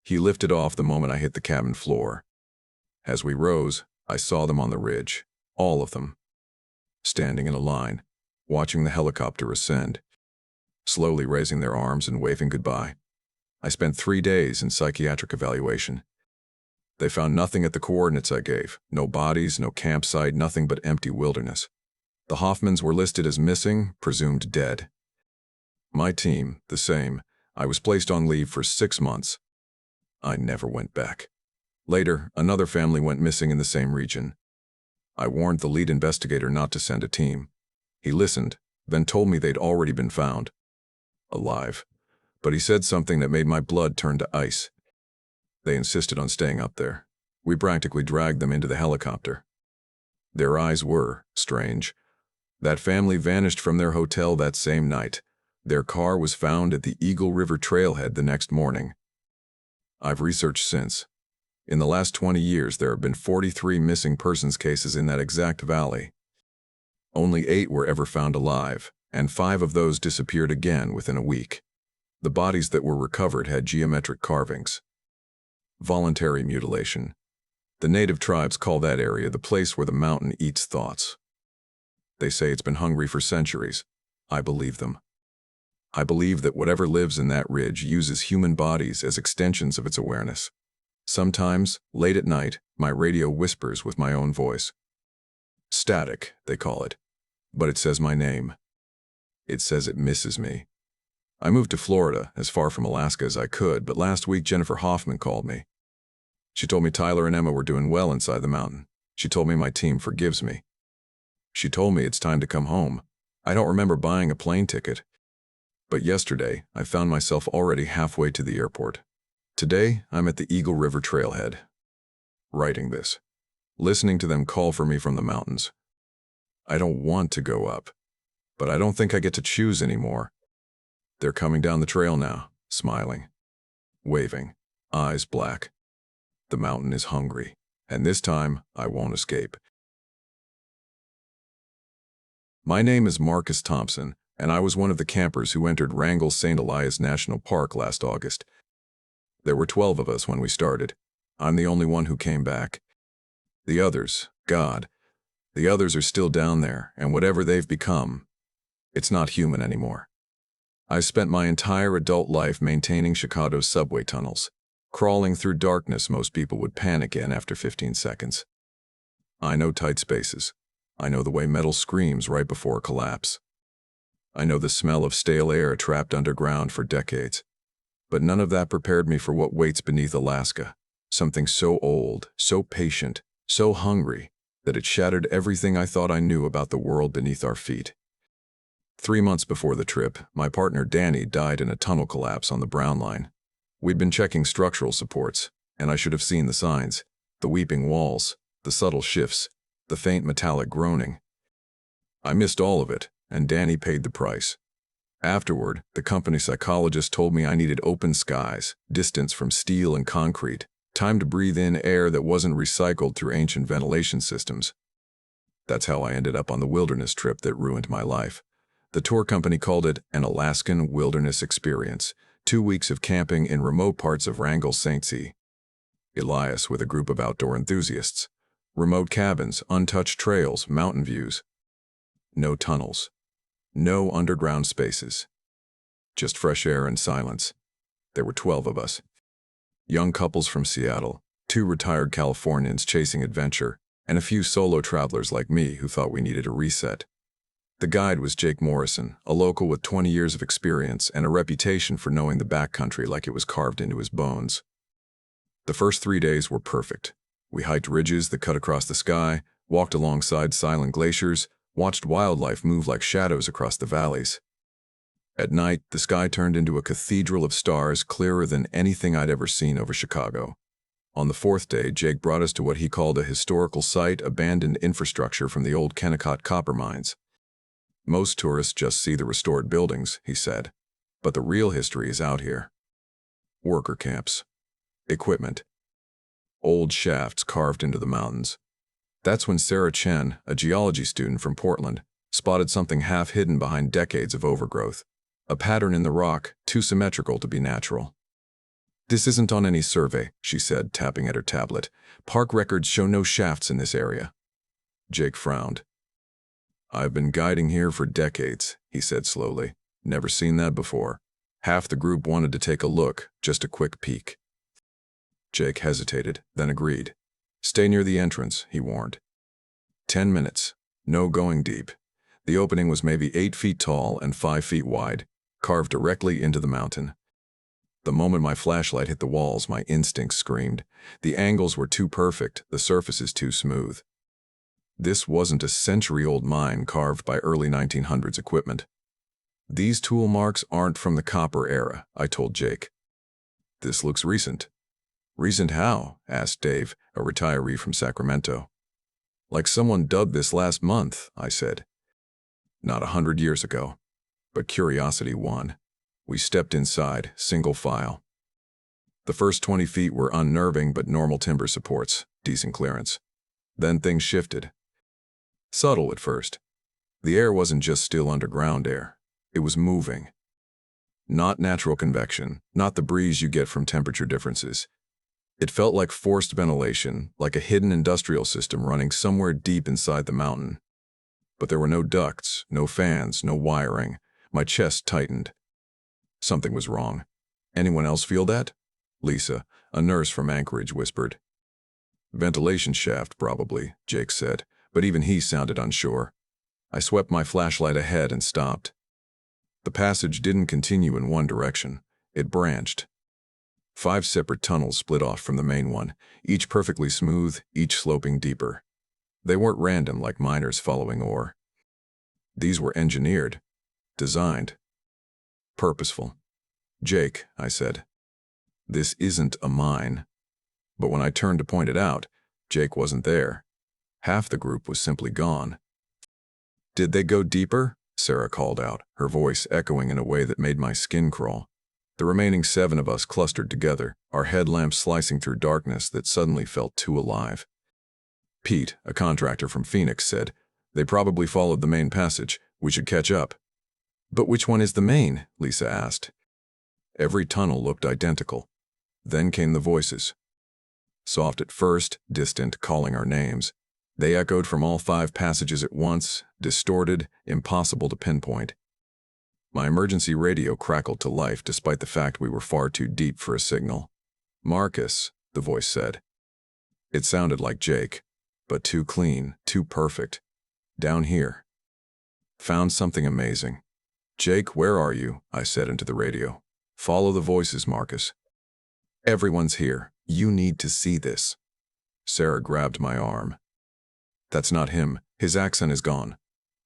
He lifted off the moment I hit the cabin floor. As we rose, I saw them on the ridge, all of them, standing in a line, watching the helicopter ascend, slowly raising their arms and waving goodbye. I spent 3 days in psychiatric evaluation. They found nothing at the coordinates I gave. No bodies, no campsite, nothing but empty wilderness. The Hoffmans were listed as missing, presumed dead. My team, the same. I was placed on leave for 6 months. I never went back. Later, another family went missing in the same region. I warned the lead investigator not to send a team. He listened, then told me they'd already been found. Alive. But he said something that made my blood turn to ice. They insisted on staying up there. We practically dragged them into the helicopter. Their eyes were strange. That family vanished from their hotel that same night. Their car was found at the Eagle River trailhead the next morning. I've researched since. In the last 20 years, there have been 43 missing persons cases in that exact valley. Only 8 were ever found alive, and 5 of those disappeared again within a week. The bodies that were recovered had geometric carvings. Voluntary mutilation. The native tribes call that area the place where the mountain eats thoughts. They say it's been hungry for centuries. I believe them. I believe that whatever lives in that ridge uses human bodies as extensions of its awareness. Sometimes, late at night, my radio whispers with my own voice. Static, they call it. But it says my name. It says it misses me. I moved to Florida, as far from Alaska as I could, but last week Jennifer Hoffman called me. She told me Tyler and Emma were doing well inside the mountain. She told me my team forgives me. She told me it's time to come home. I don't remember buying a plane ticket. But yesterday, I found myself already halfway to the airport. Today, I'm at the Eagle River trailhead. Writing this. Listening to them call for me from the mountains. I don't want to go up. But I don't think I get to choose anymore. They're coming down the trail now, smiling, waving, eyes black. The mountain is hungry, and this time I won't escape. My name is Marcus Thompson, and I was one of the campers who entered Wrangell St. Elias National Park last August. There were 12 of us when we started. I'm the only one who came back. The others, God, the others are still down there, and whatever they've become, it's not human anymore. I spent my entire adult life maintaining Chicago's subway tunnels. Crawling through darkness, most people would panic in after 15 seconds. I know tight spaces. I know the way metal screams right before a collapse. I know the smell of stale air trapped underground for decades. But none of that prepared me for what waits beneath Alaska. Something so old, so patient, so hungry, that it shattered everything I thought I knew about the world beneath our feet. 3 months before the trip, my partner Danny died in a tunnel collapse on the Brown Line. We'd been checking structural supports, and I should have seen the signs. The weeping walls, the subtle shifts, the faint metallic groaning. I missed all of it, and Danny paid the price. Afterward, the company psychologist told me I needed open skies, distance from steel and concrete, time to breathe in air that wasn't recycled through ancient ventilation systems. That's how I ended up on the wilderness trip that ruined my life. The tour company called it an Alaskan wilderness experience, 2 weeks of camping in remote parts of Wrangell-St. Elias with a group of outdoor enthusiasts. Remote cabins, untouched trails, mountain views. No tunnels. No underground spaces. Just fresh air and silence. There were 12 of us. Young couples from Seattle, 2 retired Californians chasing adventure, and a few solo travelers like me who thought we needed a reset. The guide was Jake Morrison, a local with 20 years of experience and a reputation for knowing the backcountry like it was carved into his bones. The first 3 days were perfect. We hiked ridges that cut across the sky, walked alongside silent glaciers, watched wildlife move like shadows across the valleys. At night, the sky turned into a cathedral of stars clearer than anything I'd ever seen over Chicago. On the 4th day, Jake brought us to what he called a historical site, abandoned infrastructure from the old Kennecott copper mines. Most tourists just see the restored buildings, he said, but the real history is out here. Worker camps. Equipment. Old shafts carved into the mountains. That's when Sarah Chen, a geology student from Portland, spotted something half hidden behind decades of overgrowth. A pattern in the rock, too symmetrical to be natural. "This isn't on any survey," she said, tapping at her tablet. "Park records show no shafts in this area." Jake frowned. "I've been guiding here for decades," he said slowly. "Never seen that before." Half the group wanted to take a look, just a quick peek. Jake hesitated, then agreed. "Stay near the entrance," he warned. 10 minutes. No going deep. The opening was maybe 8 feet tall and 5 feet wide, carved directly into the mountain. The moment my flashlight hit the walls, my instincts screamed. The angles were too perfect, the surfaces too smooth. This wasn't a century-old mine carved by early 1900s equipment. "These tool marks aren't from the copper era," I told Jake. "This looks recent." "Recent how?" asked Dave, a retiree from Sacramento. "Like someone dug this last month," I said. "Not 100 years ago." But curiosity won. We stepped inside, single file. The first 20 feet were unnerving but normal timber supports, decent clearance. Then things shifted. Subtle at first. The air wasn't just still underground air. It was moving. Not natural convection, not the breeze you get from temperature differences. It felt like forced ventilation, like a hidden industrial system running somewhere deep inside the mountain. But there were no ducts, no fans, no wiring. My chest tightened. Something was wrong. "Anyone else feel that?" Lisa, a nurse from Anchorage, whispered. "Ventilation shaft, probably," Jake said, but even he sounded unsure. I swept my flashlight ahead and stopped. The passage didn't continue in one direction. It branched. 5 separate tunnels split off from the main one, each perfectly smooth, each sloping deeper. They weren't random like miners following ore. These were engineered, designed, purposeful. "Jake," I said, "this isn't a mine." But when I turned to point it out, Jake wasn't there. Half the group was simply gone. "Did they go deeper?" Sarah called out, her voice echoing in a way that made my skin crawl. The remaining 7 of us clustered together, our headlamps slicing through darkness that suddenly felt too alive. Pete, a contractor from Phoenix, said, "They probably followed the main passage. We should catch up." "But which one is the main?" Lisa asked. Every tunnel looked identical. Then came the voices. Soft at first, distant, calling our names. They echoed from all 5 passages at once, distorted, impossible to pinpoint. My emergency radio crackled to life despite the fact we were far too deep for a signal. "Marcus," the voice said. It sounded like Jake, but too clean, too perfect. "Down here." "Found something amazing." "Jake, where are you?" I said into the radio. "Follow the voices, Marcus." "Everyone's here. You need to see this." Sarah grabbed my arm. "That's not him. His accent is gone."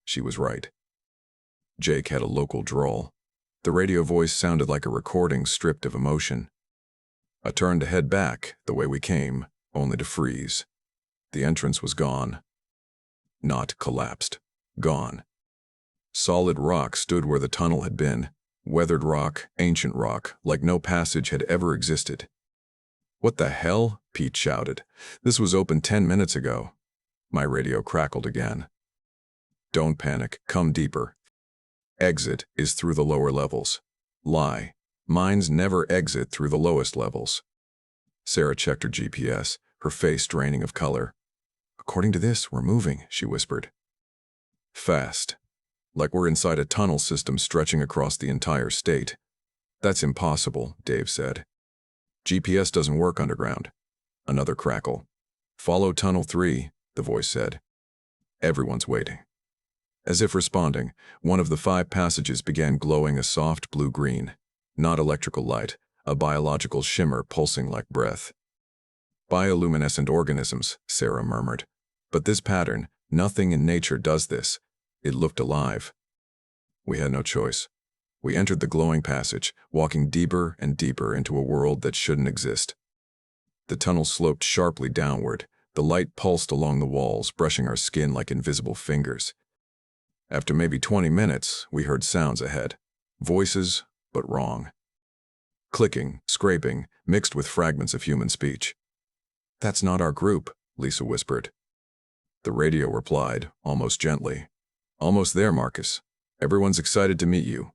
She was right. Jake had a local drawl. The radio voice sounded like a recording stripped of emotion. I turned to head back the way we came, only to freeze. The entrance was gone. Not collapsed. Gone. Solid rock stood where the tunnel had been. Weathered rock, ancient rock, like no passage had ever existed. "What the hell?" Pete shouted. "This was open 10 minutes ago." My radio crackled again. "Don't panic. Come deeper. Exit is through the lower levels." Lie. Mines never exit through the lowest levels. Sarah checked her GPS, her face draining of color. "According to this, we're moving," she whispered. "Fast. Like we're inside a tunnel system stretching across the entire state." "That's impossible," Dave said. "GPS doesn't work underground." Another crackle. "Follow Tunnel 3, the voice said. Everyone's waiting. As if responding, one of the 5 passages began glowing a soft blue-green. Not electrical light, a biological shimmer pulsing like breath. "Bioluminescent organisms," Sarah murmured. "But this pattern, nothing in nature does this." It looked alive. We had no choice. We entered the glowing passage, walking deeper and deeper into a world that shouldn't exist. The tunnel sloped sharply downward. The light pulsed along the walls, brushing our skin like invisible fingers. After maybe 20 minutes, we heard sounds ahead. Voices, but wrong. Clicking, scraping, mixed with fragments of human speech. "That's not our group," Lisa whispered. The radio replied, almost gently. "Almost there, Marcus. Everyone's excited to meet you."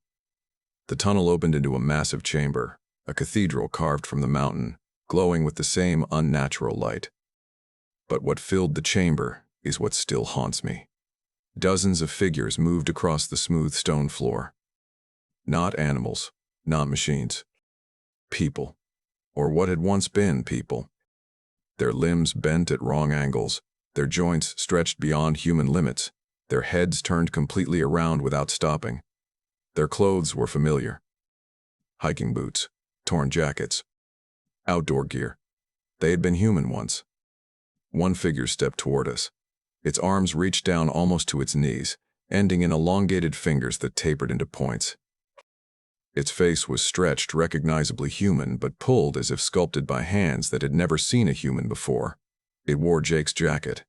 The tunnel opened into a massive chamber, a cathedral carved from the mountain, glowing with the same unnatural light. But what filled the chamber is what still haunts me. Dozens of figures moved across the smooth stone floor. Not animals, not machines. People, or what had once been people. Their limbs bent at wrong angles, their joints stretched beyond human limits, their heads turned completely around without stopping. Their clothes were familiar. Hiking boots, torn jackets, outdoor gear. They had been human once. One figure stepped toward us. Its arms reached down almost to its knees, ending in elongated fingers that tapered into points. Its face was stretched, recognizably human, but pulled as if sculpted by hands that had never seen a human before. It wore Jake's jacket.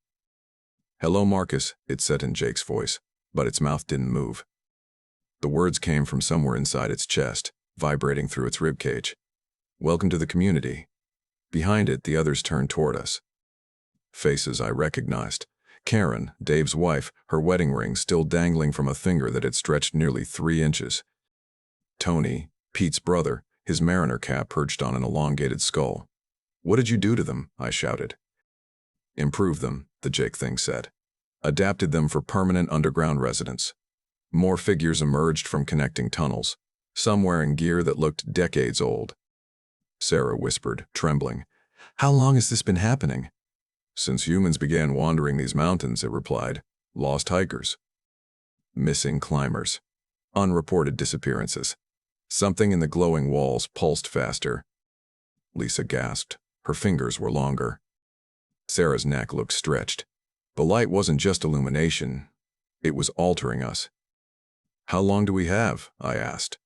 "Hello, Marcus," it said in Jake's voice, but its mouth didn't move. The words came from somewhere inside its chest, vibrating through its ribcage. "Welcome to the community." Behind it, the others turned toward us. Faces I recognized. Karen, Dave's wife, her wedding ring still dangling from a finger that had stretched nearly 3 inches. Tony, Pete's brother, his mariner cap perched on an elongated skull. "What did you do to them?" I shouted. "Improve them," the Jake thing said. "Adapted them for permanent underground residence." More figures emerged from connecting tunnels, some wearing gear that looked decades old. Sarah whispered, trembling, "How long has this been happening?" "Since humans began wandering these mountains," it replied. "Lost hikers. Missing climbers. Unreported disappearances." Something in the glowing walls pulsed faster. Lisa gasped. Her fingers were longer. Sarah's neck looked stretched. The light wasn't just illumination. It was altering us. "How long do we have?" I asked.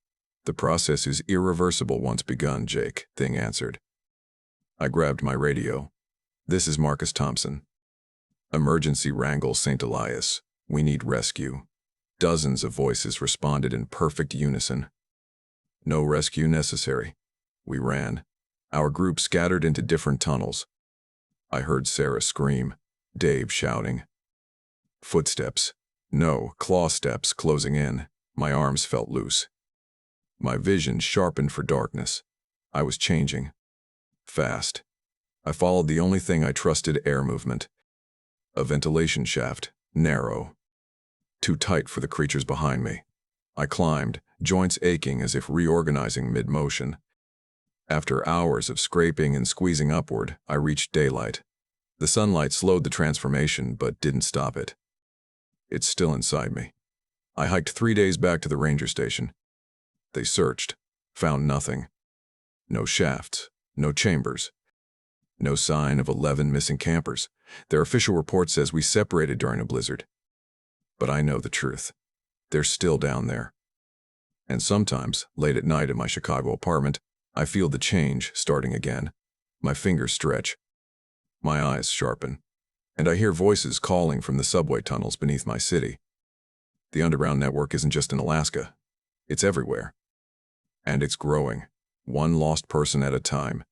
"The process is irreversible once begun," Jake Thing answered. I grabbed my radio. "This is Marcus Thompson. Emergency wrangle St. Elias. We need rescue." Dozens of voices responded in perfect unison. "No rescue necessary." We ran. Our group scattered into different tunnels. I heard Sarah scream, Dave shouting. Footsteps. No, claw steps closing in. My arms felt loose. My vision sharpened for darkness. I was changing. Fast. I followed the only thing I trusted: air movement. A ventilation shaft, narrow. Too tight for the creatures behind me. I climbed, joints aching as if reorganizing mid-motion. After hours of scraping and squeezing upward, I reached daylight. The sunlight slowed the transformation, but didn't stop it. It's still inside me. I hiked 3 days back to the ranger station. They searched, found nothing. No shafts, no chambers. No sign of 11 missing campers. Their official report says we separated during a blizzard. But I know the truth. They're still down there. And sometimes, late at night in my Chicago apartment, I feel the change starting again. My fingers stretch. My eyes sharpen. And I hear voices calling from the subway tunnels beneath my city. The underground network isn't just in Alaska. It's everywhere. And it's growing, one lost person at a time.